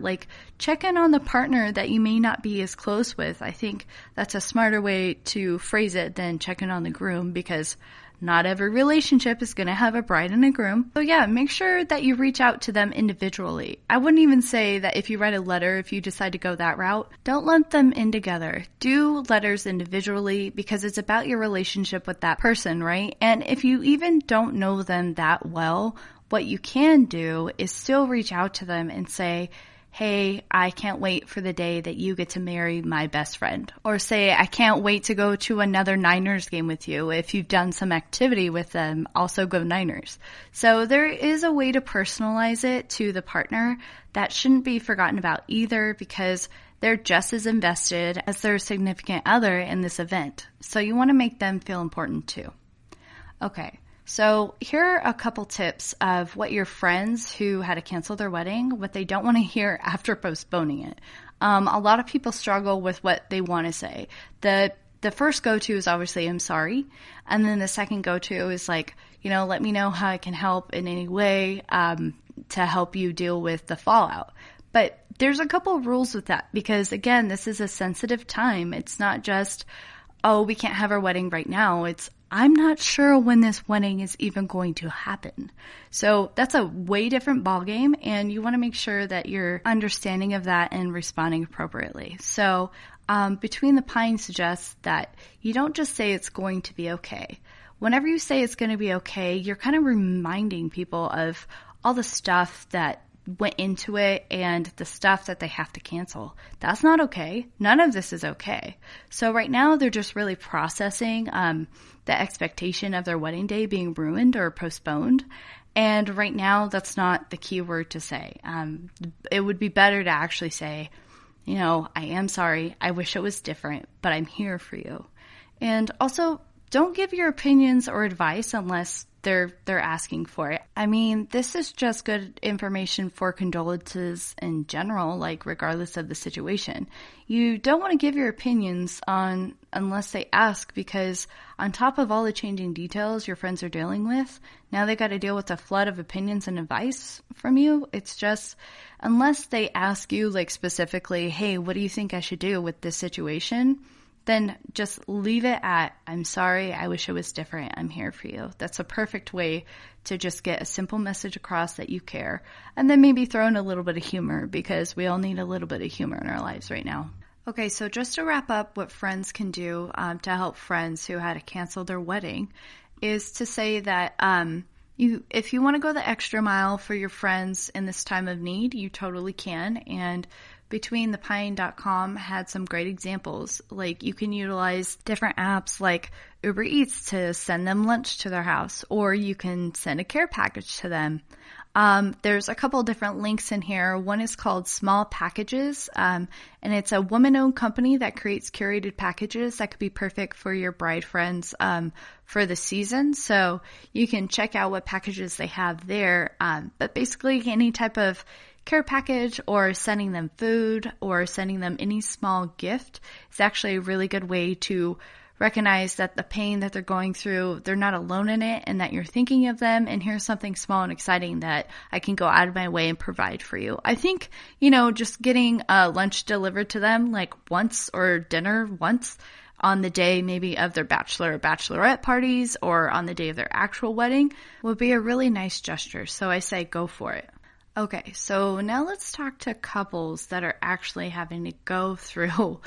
check in on the partner that you may not be as close with. I think that's a smarter way to phrase it than checking on the groom, because not every relationship is going to have a bride and a groom. So yeah, make sure that you reach out to them individually. I wouldn't even say that if you write a letter, if you decide to go that route, don't lump them in together. Do letters individually, because it's about your relationship with that person, right? And if you even don't know them that well, what you can do is still reach out to them and say, hey, I can't wait for the day that you get to marry my best friend. Or say, I can't wait to go to another Niners game with you. If you've done some activity with them, also go Niners. So there is a way to personalize it to the partner that shouldn't be forgotten about either, because they're just as invested as their significant other in this event. So you want to make them feel important too. Okay. So here are a couple tips of what your friends who had to cancel their wedding, what they don't want to hear after postponing it. A lot of people struggle with what they want to say. The first go-to is obviously, I'm sorry. And then the second go-to is let me know how I can help in any way to help you deal with the fallout. But there's a couple of rules with that, because again, this is a sensitive time. It's not just, oh, we can't have our wedding right now. It's, I'm not sure when this wedding is even going to happen. So that's a way different ballgame, and you want to make sure that you're understanding of that and responding appropriately. So Between the Pines suggests that you don't just say it's going to be okay. Whenever you say it's going to be okay, you're kind of reminding people of all the stuff that went into it and the stuff that they have to cancel. That's not okay. None of this is okay. So right now they're just really processing the expectation of their wedding day being ruined or postponed. And right now that's not the key word to say. It would be better to actually say, I am sorry. I wish it was different, but I'm here for you. And also, don't give your opinions or advice unless they're asking for it. I mean, this is just good information for condolences in general, regardless of the situation. You don't want to give your opinions unless they ask, because on top of all the changing details your friends are dealing with, now they got to deal with a flood of opinions and advice from you. It's just, unless they ask you specifically, hey, what do you think I should do with this situation? Then just leave it at, I'm sorry, I wish it was different, I'm here for you. That's a perfect way to just get a simple message across that you care. And then maybe throw in a little bit of humor, because we all need a little bit of humor in our lives right now. Okay, so just to wrap up what friends can do to help friends who had to cancel their wedding is to say that if you want to go the extra mile for your friends in this time of need, you totally can. And BetweenThePine.com had some great examples. You can utilize different apps like Uber Eats to send them lunch to their house, or you can send a care package to them. There's a couple different links in here. One is called Small Packages, and it's a woman-owned company that creates curated packages that could be perfect for your bride friends for the season. So you can check out what packages they have there. But basically, any type of care package or sending them food or sending them any small gift is actually a really good way to recognize that the pain that they're going through, they're not alone in it, and that you're thinking of them, and here's something small and exciting that I can go out of my way and provide for you. I think, just getting lunch delivered to them once, or dinner once on the day maybe of their bachelor or bachelorette parties, or on the day of their actual wedding, would be a really nice gesture. So I say go for it. Okay, so now let's talk to couples that are actually having to go through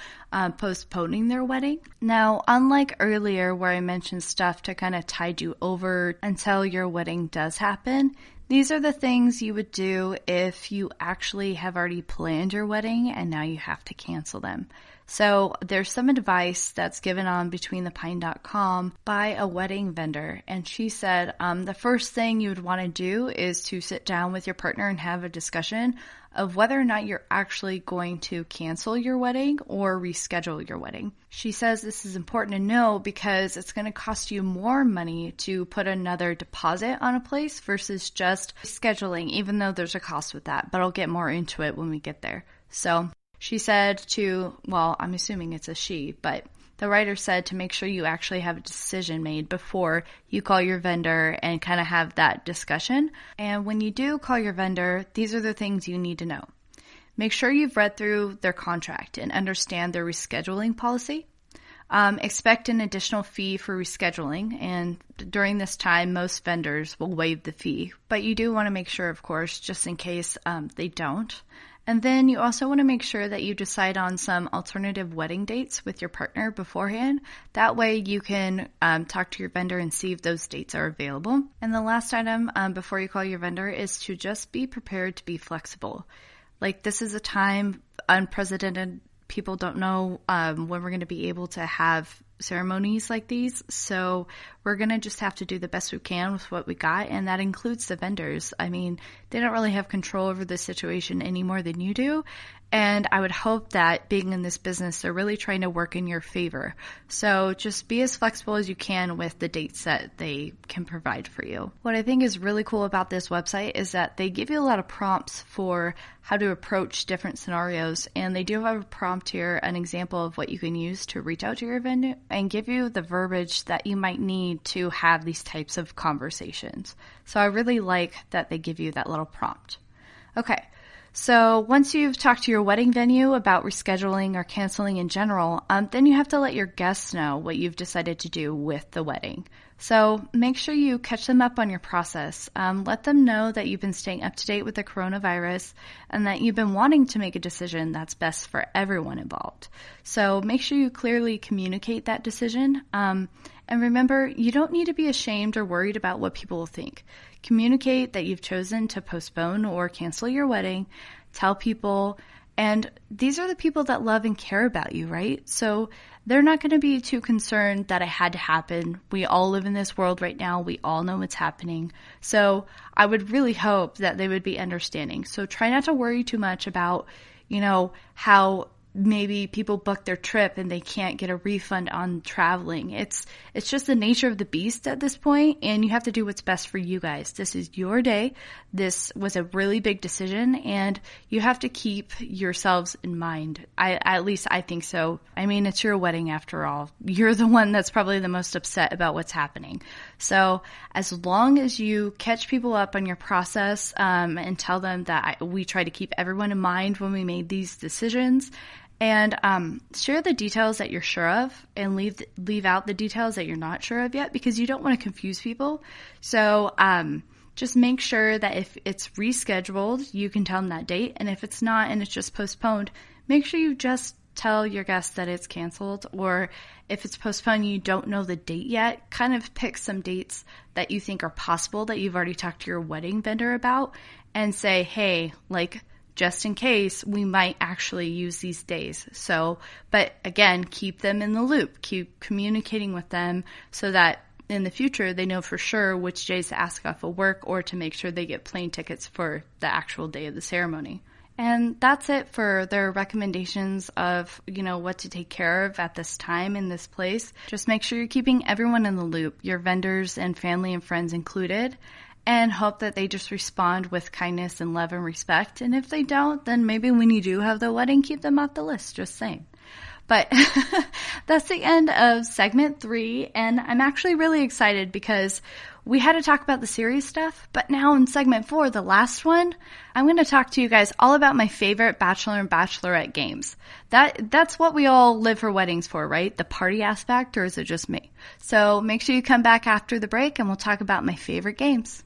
postponing their wedding. Now, unlike earlier where I mentioned stuff to kind of tide you over until your wedding does happen, these are the things you would do if you actually have already planned your wedding and now you have to cancel them. So there's some advice that's given on betweenthepine.com by a wedding vendor. And she said the first thing you would want to do is to sit down with your partner and have a discussion of whether or not you're actually going to cancel your wedding or reschedule your wedding. She says this is important to know because it's going to cost you more money to put another deposit on a place versus just scheduling, even though there's a cost with that. But I'll get more into it when we get there. So she said I'm assuming it's a she, but the writer said to make sure you actually have a decision made before you call your vendor and kind of have that discussion. And when you do call your vendor, these are the things you need to know. Make sure you've read through their contract and understand their rescheduling policy. Expect an additional fee for rescheduling, and during this time, most vendors will waive the fee. But you do want to make sure, of course, just in case they don't. And then you also want to make sure that you decide on some alternative wedding dates with your partner beforehand. That way you can talk to your vendor and see if those dates are available. And the last item before you call your vendor is to just be prepared to be flexible. Like, this is a time unprecedented. People don't know when we're going to be able to have ceremonies like these. So we're going to just have to do the best we can with what we got. And that includes the vendors. I mean, they don't really have control over the situation any more than you do. And I would hope that being in this business, they're really trying to work in your favor. So just be as flexible as you can with the dates that they can provide for you. What I think is really cool about this website is that they give you a lot of prompts for how to approach different scenarios. And they do have a prompt here, an example of what you can use to reach out to your vendor and give you the verbiage that you might need to have these types of conversations. So I really like that they give you that little prompt. Okay. So once you've talked to your wedding venue about rescheduling or canceling in general, then you have to let your guests know what you've decided to do with the wedding. So make sure you catch them up on your process. Let them know that you've been staying up to date with the coronavirus and that you've been wanting to make a decision that's best for everyone involved. So make sure you clearly communicate that decision. And remember, you don't need to be ashamed or worried about what people will think. Communicate that you've chosen to postpone or cancel your wedding. Tell people, and these are the people that love and care about you, right? So they're not going to be too concerned that it had to happen. We all live in this world right now. We all know what's happening. So I would really hope that they would be understanding. So try not to worry too much about, how maybe people book their trip and they can't get a refund on traveling. It's just the nature of the beast at this point, and you have to do what's best for you guys. This is your day. This was a really big decision, and you have to keep yourselves in mind. At least I think so. I mean, it's your wedding after all. You're the one that's probably the most upset about what's happening. So as long as you catch people up on your process and tell them that we try to keep everyone in mind when we made these decisions, and share the details that you're sure of and leave out the details that you're not sure of yet, because you don't want to confuse people. So just make sure that if it's rescheduled, you can tell them that date. And if it's not and it's just postponed, make sure you just tell your guests that it's canceled. Or if it's postponed, you don't know the date yet, kind of pick some dates that you think are possible that you've already talked to your wedding vendor about and say, hey, just in case, we might actually use these days. So, but again, keep them in the loop. Keep communicating with them so that in the future they know for sure which days to ask off of work or to make sure they get plane tickets for the actual day of the ceremony. And that's it for their recommendations of, what to take care of at this time in this place. Just make sure you're keeping everyone in the loop, your vendors and family and friends included, and hope that they just respond with kindness and love and respect. And if they don't, then maybe when you do have the wedding, keep them off the list, just saying. But that's the end of segment 3. And I'm actually really excited because we had to talk about the serious stuff. But now in segment 4, the last one, I'm going to talk to you guys all about my favorite bachelor and bachelorette games. That's what we all live for weddings for, right? The party aspect, or is it just me? So make sure you come back after the break and we'll talk about my favorite games.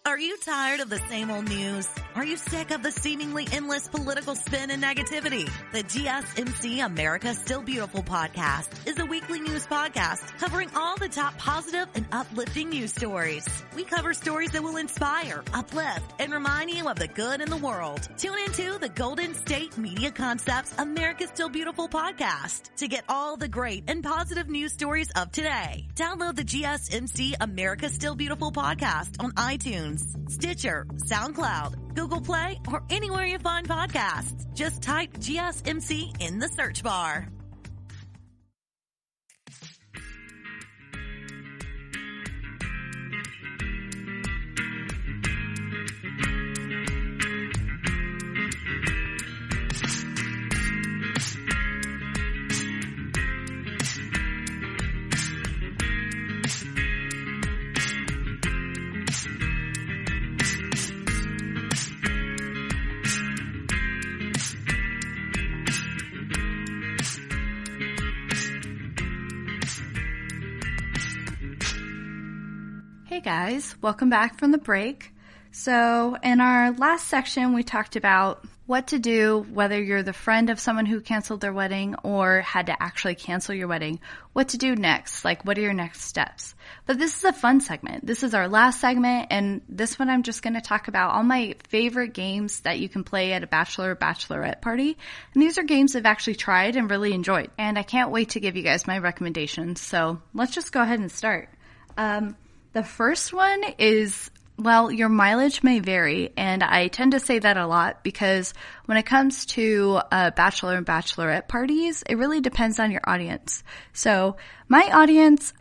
Are you tired of the same old news? Are you sick of the seemingly endless political spin and negativity? The GSMC America's Still Beautiful podcast is a weekly news podcast covering all the top positive and uplifting news stories. We cover stories that will inspire, uplift, and remind you of the good in the world. Tune into the Golden State Media Concepts America's Still Beautiful podcast to get all the great and positive news stories of today. Download the GSMC America's Still Beautiful podcast on iTunes, Stitcher, SoundCloud, Google Play, or anywhere you find podcasts. Just type GSMC in the search bar. Hey guys, welcome back from the break. So in our last section, we talked about what to do, whether you're the friend of someone who canceled their wedding or had to actually cancel your wedding, what to do next, like what are your next steps. But this is a fun segment. This is our last segment, and this one I'm just going to talk about all my favorite games that you can play at a bachelor or bachelorette party. And these are games I've actually tried and really enjoyed. And I can't wait to give you guys my recommendations. So let's just go ahead and start. The first one is, well, your mileage may vary, and I tend to say that a lot because when it comes to bachelor and bachelorette parties, it really depends on your audience. So my audience,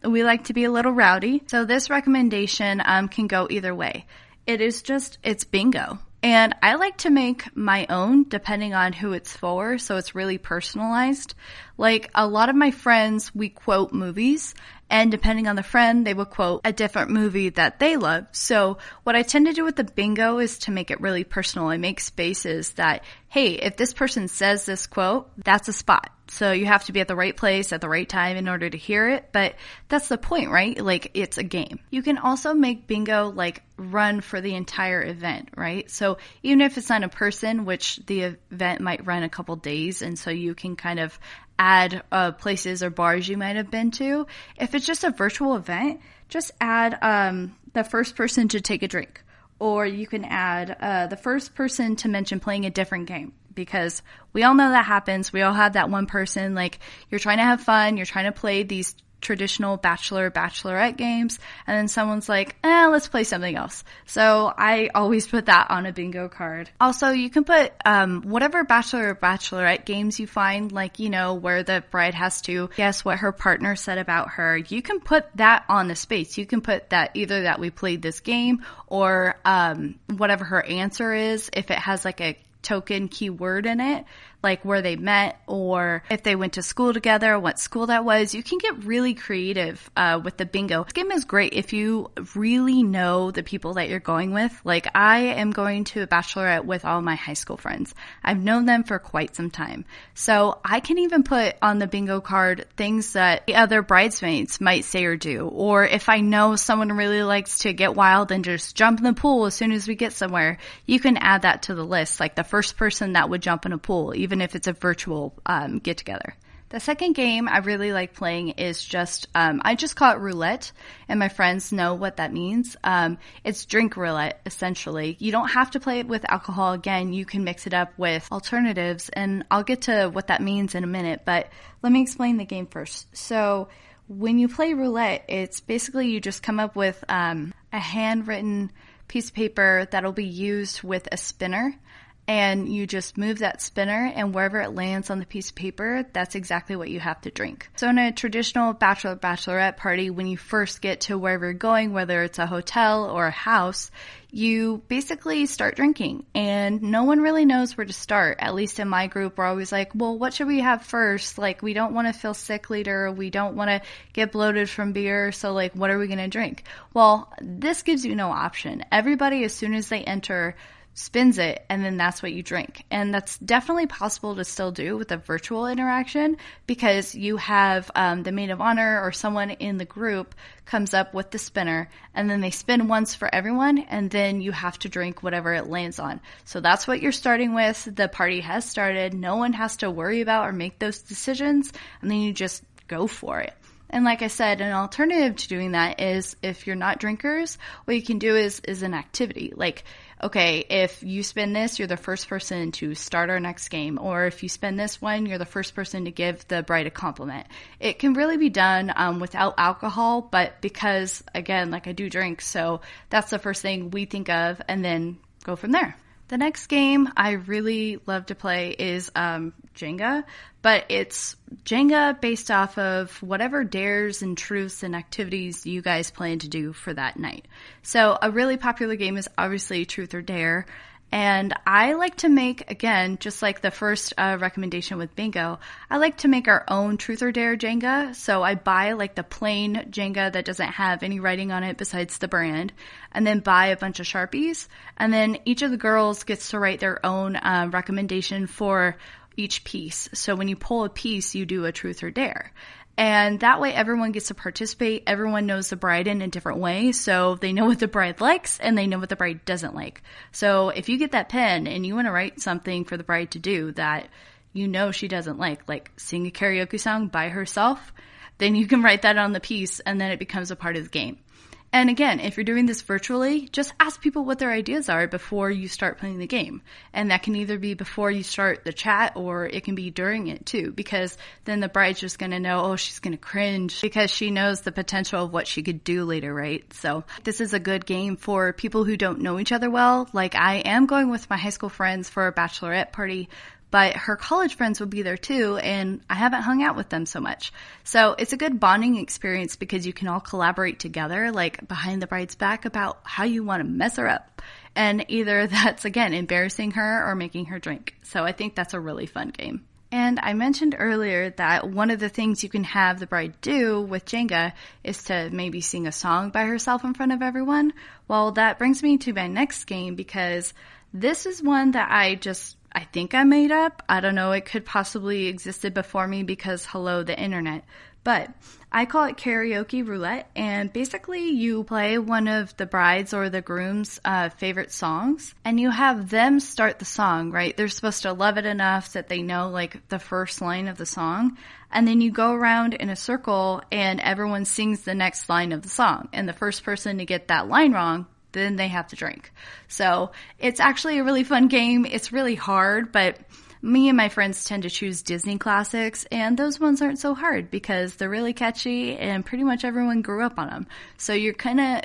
we like to be a little rowdy, so this recommendation can go either way. It's bingo. And I like to make my own depending on who it's for, so it's really personalized. Like a lot of my friends, we quote movies, and depending on the friend, they will quote a different movie that they love. So what I tend to do with the bingo is to make it really personal. I make spaces that, hey, if this person says this quote, that's a spot. So you have to be at the right place at the right time in order to hear it. But that's the point, right? Like it's a game. You can also make bingo like run for the entire event, right? So even if it's not a person, which the event might run a couple days, and so you can kind of add places or bars you might have been to. If it's just a virtual event, just add the first person to take a drink. Or you can add the first person to mention playing a different game. Because we all know that happens. We all have that one person, like you're trying to have fun, you're trying to play these traditional bachelor, bachelorette games, and then someone's like, let's play something else. So I always put that on a bingo card. Also, you can put whatever bachelor or bachelorette games you find, like, you know, where the bride has to guess what her partner said about her. You can put that on the space. You can put that either that we played this game or whatever her answer is, if it has like a token keyword in it, like where they met or if they went to school together, what school that was. You can get really creative with the bingo. This game is great if you really know the people that you're going with. Like I am going to a bachelorette with all my high school friends. I've known them for quite some time. So I can even put on the bingo card things that the other bridesmaids might say or do. Or if I know someone really likes to get wild and just jump in the pool as soon as we get somewhere, you can add that to the list. Like the first person that would jump in a pool, even if it's a virtual get-together. The second game I really like playing is just, I just call it roulette, and my friends know what that means. It's drink roulette, essentially. You don't have to play it with alcohol. Again, you can mix it up with alternatives, and I'll get to what that means in a minute, but let me explain the game first. So when you play roulette, it's basically you just come up with a handwritten piece of paper that'll be used with a spinner. And you just move that spinner, and wherever it lands on the piece of paper, that's exactly what you have to drink. So in a traditional bachelor, bachelorette party, when you first get to wherever you're going, whether it's a hotel or a house, you basically start drinking, and no one really knows where to start. At least in my group, we're always like, well, what should we have first? Like, we don't want to feel sick later. We don't want to get bloated from beer. So like, what are we going to drink? Well, this gives you no option. Everybody, as soon as they enter, spins it, and then that's what you drink. And that's definitely possible to still do with a virtual interaction, because you have the maid of honor or someone in the group comes up with the spinner, and then they spin once for everyone, and then you have to drink whatever it lands on. So that's what you're starting with. The party has started. No one has to worry about or make those decisions, and then you just go for it. And like I said, an alternative to doing that is, if you're not drinkers, what you can do is an activity. Like, okay, if you spin this, you're the first person to start our next game. Or if you spin this one, you're the first person to give the bride a compliment. It can really be done without alcohol, but because, again, like I do drink, so that's the first thing we think of, and then go from there. The next game I really love to play is Jenga, but it's Jenga based off of whatever dares and truths and activities you guys plan to do for that night. So a really popular game is obviously Truth or Dare. And I like to make, again, just like the first recommendation with bingo, I like to make our own Truth or Dare Jenga. So I buy like the plain Jenga that doesn't have any writing on it besides the brand, and then buy a bunch of Sharpies. And then each of the girls gets to write their own recommendation for each piece. So when you pull a piece, you do a Truth or Dare. And that way everyone gets to participate. Everyone knows the bride in a different way. So they know what the bride likes and they know what the bride doesn't like. So if you get that pen and you want to write something for the bride to do that you know she doesn't like sing a karaoke song by herself, then you can write that on the piece and then it becomes a part of the game. And again, if you're doing this virtually, just ask people what their ideas are before you start playing the game. And that can either be before you start the chat, or it can be during it too, because then the bride's just going to know, oh, she's going to cringe because she knows the potential of what she could do later, right? So this is a good game for people who don't know each other well. Like, I am going with my high school friends for a bachelorette party, but her college friends will be there too, and I haven't hung out with them so much. So it's a good bonding experience because you can all collaborate together, like behind the bride's back, about how you want to mess her up. And either that's, again, embarrassing her or making her drink. So I think that's a really fun game. And I mentioned earlier that one of the things you can have the bride do with Jenga is to maybe sing a song by herself in front of everyone. Well, that brings me to my next game, because this is one that I think I made up. I don't know. It could possibly existed before me because hello, the internet. But I call it karaoke roulette. And basically you play one of the bride's or the groom's favorite songs, and you have them start the song, right? They're supposed to love it enough that they know like the first line of the song. And then you go around in a circle and everyone sings the next line of the song. And the first person to get that line wrong, then they have to drink. So it's actually a really fun game. It's really hard, but me and my friends tend to choose Disney classics, and those ones aren't so hard because they're really catchy and pretty much everyone grew up on them. So you're gonna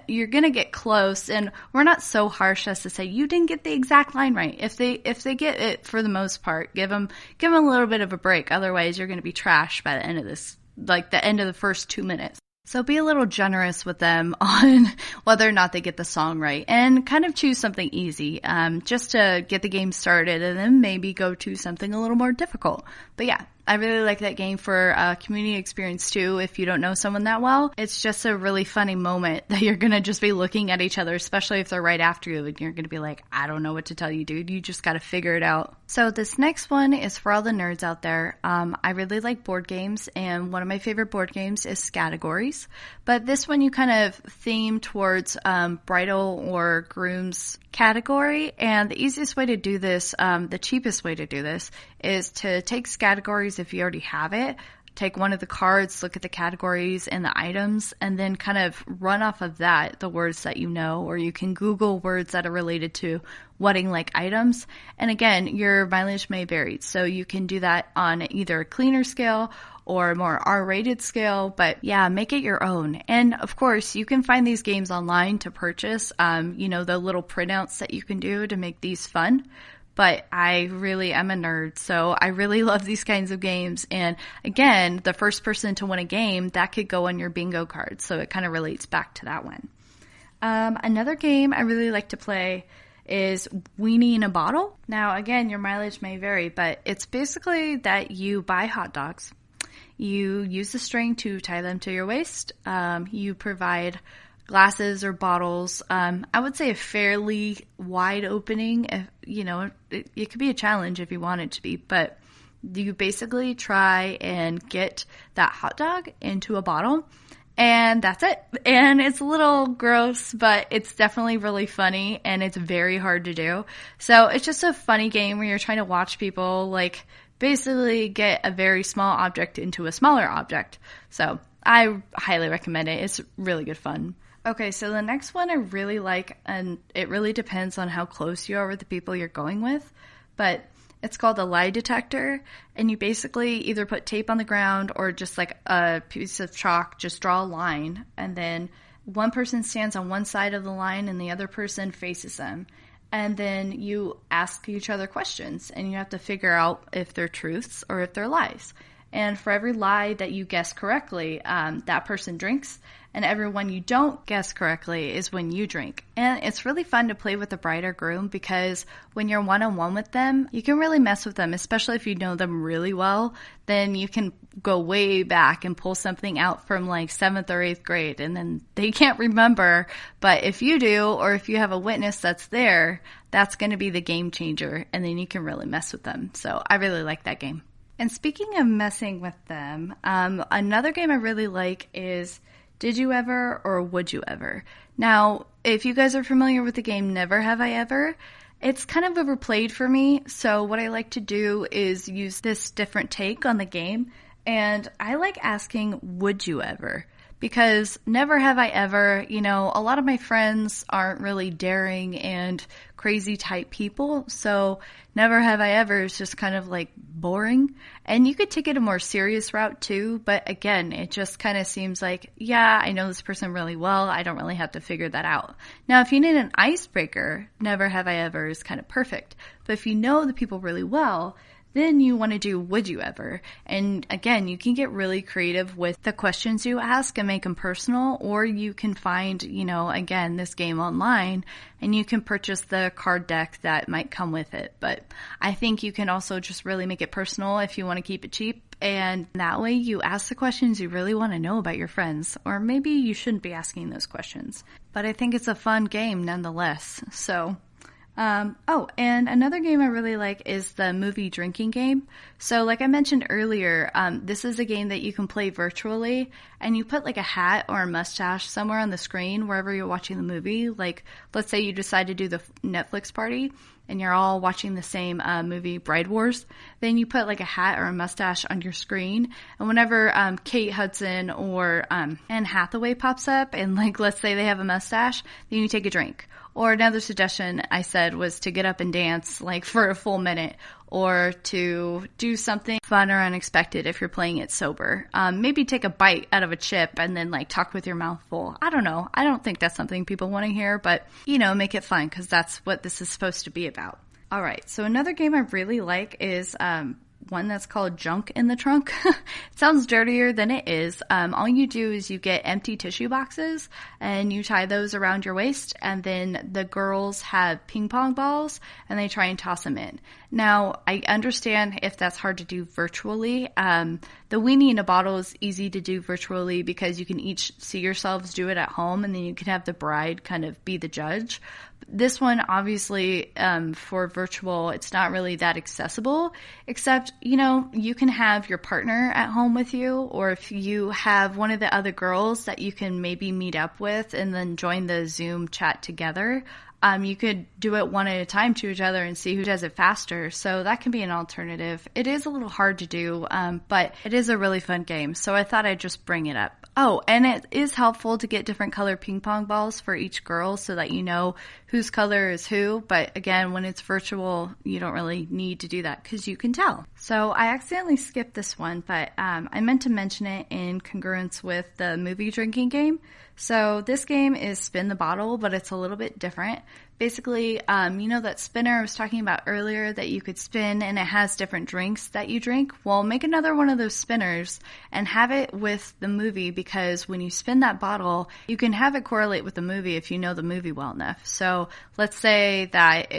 get close, and we're not so harsh as to say you didn't get the exact line right. If they get it for the most part, give them a little bit of a break. Otherwise, you're gonna be trashed by the end of this, like the end of the first 2 minutes. So be a little generous with them on whether or not they get the song right, and kind of choose something easy, just to get the game started, and then maybe go to something a little more difficult. But yeah, I really like that game for a community experience too. If you don't know someone that well, it's just a really funny moment that you're going to just be looking at each other, especially if they're right after you, and you're going to be like, I don't know what to tell you, dude. You just got to figure it out. So this next one is for all the nerds out there. I really like board games, and one of my favorite board games is Categories. But this one you kind of theme towards bridal or groom's category. And the easiest way to do this, the cheapest way to do this, is to take categories if you already have it. Take one of the cards, look at the categories and the items, and then kind of run off of that the words that you know, or you can Google words that are related to wedding-like items. And again, your mileage may vary, so you can do that on either a cleaner scale or a more R-rated scale, but yeah, make it your own. And of course, you can find these games online to purchase, the little printouts that you can do to make these fun. But I'm a nerd, so I really love these kinds of games. And again, the first person to win a game, that could go on your bingo card. So it kind of relates back to that one. Another game I really like to play is Weenie in a Bottle. Now, again, your mileage may vary, but it's basically that you buy hot dogs. You use the string to tie them to your waist. You provide glasses or bottles. I would say a fairly wide opening. If, it could be a challenge if you want it to be, but you basically try and get that hot dog into a bottle, and that's it. And it's a little gross, but it's definitely really funny, and it's very hard to do. So it's just a funny game where you're trying to watch people like basically get a very small object into a smaller object. So I highly recommend it. It's really good fun. Okay, so the next one I really like, and it really depends on how close you are with the people you're going with, but it's called a lie detector, and you basically either put tape on the ground or just like a piece of chalk, just draw a line, and then one person stands on one side of the line and the other person faces them. And then you ask each other questions, and you have to figure out if they're truths or if they're lies. And for every lie that you guess correctly, that person drinks. And every one you don't guess correctly is when you drink. And it's really fun to play with the bride or groom, because when you're one-on-one with them, you can really mess with them, especially if you know them really well. Then you can go way back and pull something out from like 7th or 8th grade, and then they can't remember. But if you do, or if you have a witness that's there, that's going to be the game changer, and then you can really mess with them. So I really like that game. And speaking of messing with them, another game I really like is Did You Ever or Would You Ever? Now, if you guys are familiar with the game Never Have I Ever, it's kind of overplayed for me. So what I like to do is use this different take on the game. And I like asking, would you ever? Because never have I ever, a lot of my friends aren't really daring and crazy type people. So never have I ever is just kind of like boring. And you could take it a more serious route too. But again, it just kind of seems like, yeah, I know this person really well. I don't really have to figure that out. Now, if you need an icebreaker, never have I ever is kind of perfect. But if you know the people really well, then you want to do would you ever. And again, you can get really creative with the questions you ask and make them personal, or you can find, again, this game online, and you can purchase the card deck that might come with it. But I think you can also just really make it personal if you want to keep it cheap. And that way you ask the questions you really want to know about your friends, or maybe you shouldn't be asking those questions. But I think it's a fun game nonetheless. So and another game I really like is the movie drinking game. So like I mentioned earlier, this is a game that you can play virtually, and you put like a hat or a mustache somewhere on the screen wherever you're watching the movie. Like, let's say you decide to do the Netflix party and you're all watching the same movie, Bride Wars. Then you put like a hat or a mustache on your screen, and whenever Kate Hudson or Anne Hathaway pops up, and like let's say they have a mustache, then you take a drink. Or another suggestion I said was to get up and dance like for a full minute, or to do something fun or unexpected if you're playing it sober. Maybe take a bite out of a chip and then like talk with your mouth full. I don't know. I don't think that's something people want to hear, but make it fun, because that's what this is supposed to be about. All right. So another game I really like is one that's called Junk in the Trunk. It sounds dirtier than it is. All you do is you get empty tissue boxes and you tie those around your waist, and then the girls have ping pong balls and they try and toss them in. Now, I understand if that's hard to do virtually. The weenie in a bottle is easy to do virtually because you can each see yourselves do it at home, and then you can have the bride kind of be the judge. This one, obviously, for virtual, it's not really that accessible, except, you can have your partner at home with you, or if you have one of the other girls that you can maybe meet up with and then join the Zoom chat together. You could do it one at a time to each other and see who does it faster. So that can be an alternative. It is a little hard to do, but it is a really fun game. So I thought I'd just bring it up. Oh, and it is helpful to get different color ping pong balls for each girl so that you know whose color is who. But again, when it's virtual, you don't really need to do that because you can tell. So I accidentally skipped this one, but I meant to mention it in congruence with the movie drinking game. So this game is spin the bottle, but it's a little bit different. Basically, that spinner I was talking about earlier that you could spin and it has different drinks that you drink? Well, make another one of those spinners and have it with the movie, because when you spin that bottle, you can have it correlate with the movie if you know the movie well enough. So let's say that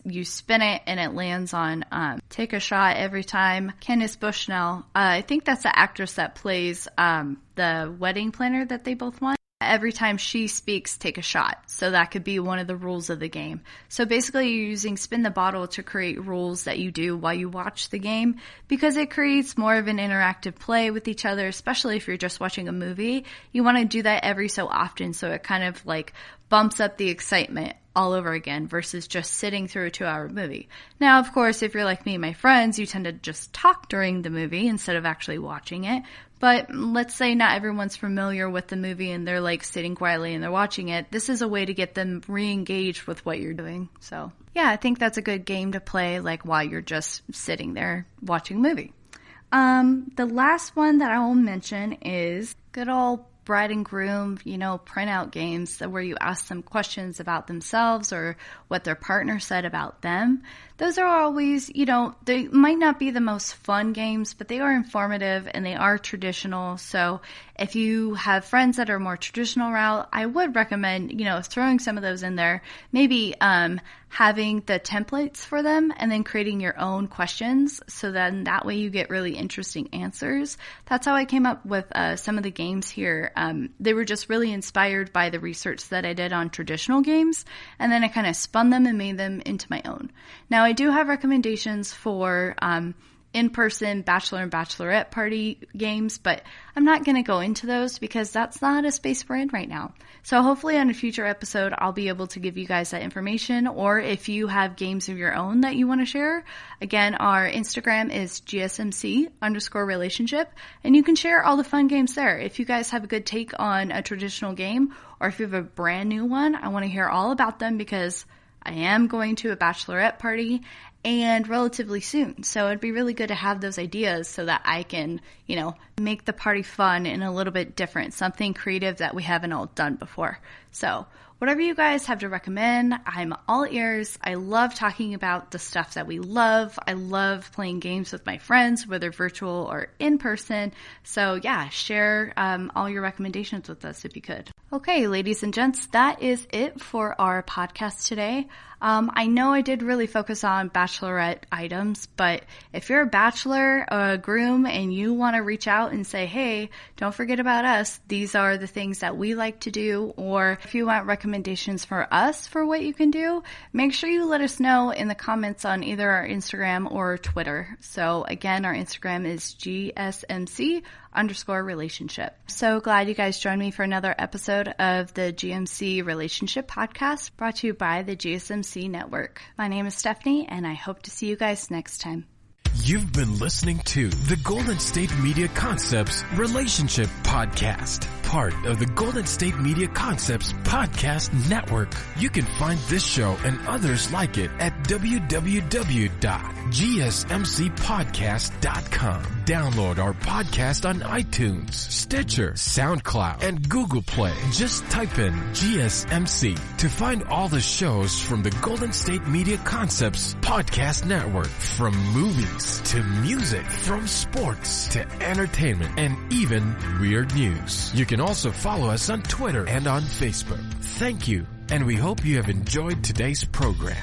you spin it and it lands on Take a Shot Every Time. Candice Bushnell, I think that's the actress that plays the wedding planner that they both want. every time she speaks, take a shot. So that could be one of the rules of the game. So basically you're using spin the bottle to create rules that you do while you watch the game, because it creates more of an interactive play with each other, especially if you're just watching a movie. You want to do that every so often, so it kind of like bumps up the excitement all over again versus just sitting through a 2-hour movie. Now, of course, if you're like me and my friends, you tend to just talk during the movie instead of actually watching it. But let's say not everyone's familiar with the movie and they're like sitting quietly and they're watching it. This is a way to get them re-engaged with what you're doing. So yeah, I think that's a good game to play like while you're just sitting there watching a movie. The last one that I will mention is good old bride and groom, printout games where you ask them questions about themselves or what their partner said about them. Those are always, they might not be the most fun games, but they are informative and they are traditional. So if you have friends that are more traditional route, I would recommend, throwing some of those in there, maybe having the templates for them and then creating your own questions. So then that way you get really interesting answers. That's how I came up with some of the games here. They were just really inspired by the research that I did on traditional games. And then I kind of spun them and made them into my own. Now I do have recommendations for in-person bachelor and bachelorette party games, but I'm not going to go into those because that's not a space we're in right now. So hopefully on a future episode, I'll be able to give you guys that information, or if you have games of your own that you want to share, again, our Instagram is GSMC_relationship, and you can share all the fun games there. If you guys have a good take on a traditional game, or if you have a brand new one, I want to hear all about them because I am going to a bachelorette party and relatively soon. So it'd be really good to have those ideas so that I can, make the party fun and a little bit different, something creative that we haven't all done before. So whatever you guys have to recommend, I'm all ears. I love talking about the stuff that we love. I love playing games with my friends, whether virtual or in person. So yeah, share all your recommendations with us if you could. Okay, ladies and gents, that is it for our podcast today. I know I did really focus on bachelorette items, but if you're a bachelor or a groom and you want to reach out and say, hey, don't forget about us, these are the things that we like to do, or if you want recommendations for us for what you can do, make sure you let us know in the comments on either our Instagram or Twitter. So again, our Instagram is GSMC_relationship. So glad you guys joined me for another episode of the GMC Relationship Podcast, brought to you by the GSMC Network. My name is Stephanie, and I hope to see you guys next time. You've been listening to the Golden State Media Concepts Relationship Podcast, part of the Golden State Media Concepts Podcast Network. You can find this show and others like it at www.gsmcpodcast.com. Download our podcast on iTunes, Stitcher, SoundCloud, and Google Play. Just type in GSMC to find all the shows from the Golden State Media Concepts Podcast Network, from movies to music, from sports to entertainment, and even weird news. You can also follow us on Twitter and on Facebook. Thank you, and we hope you have enjoyed today's program.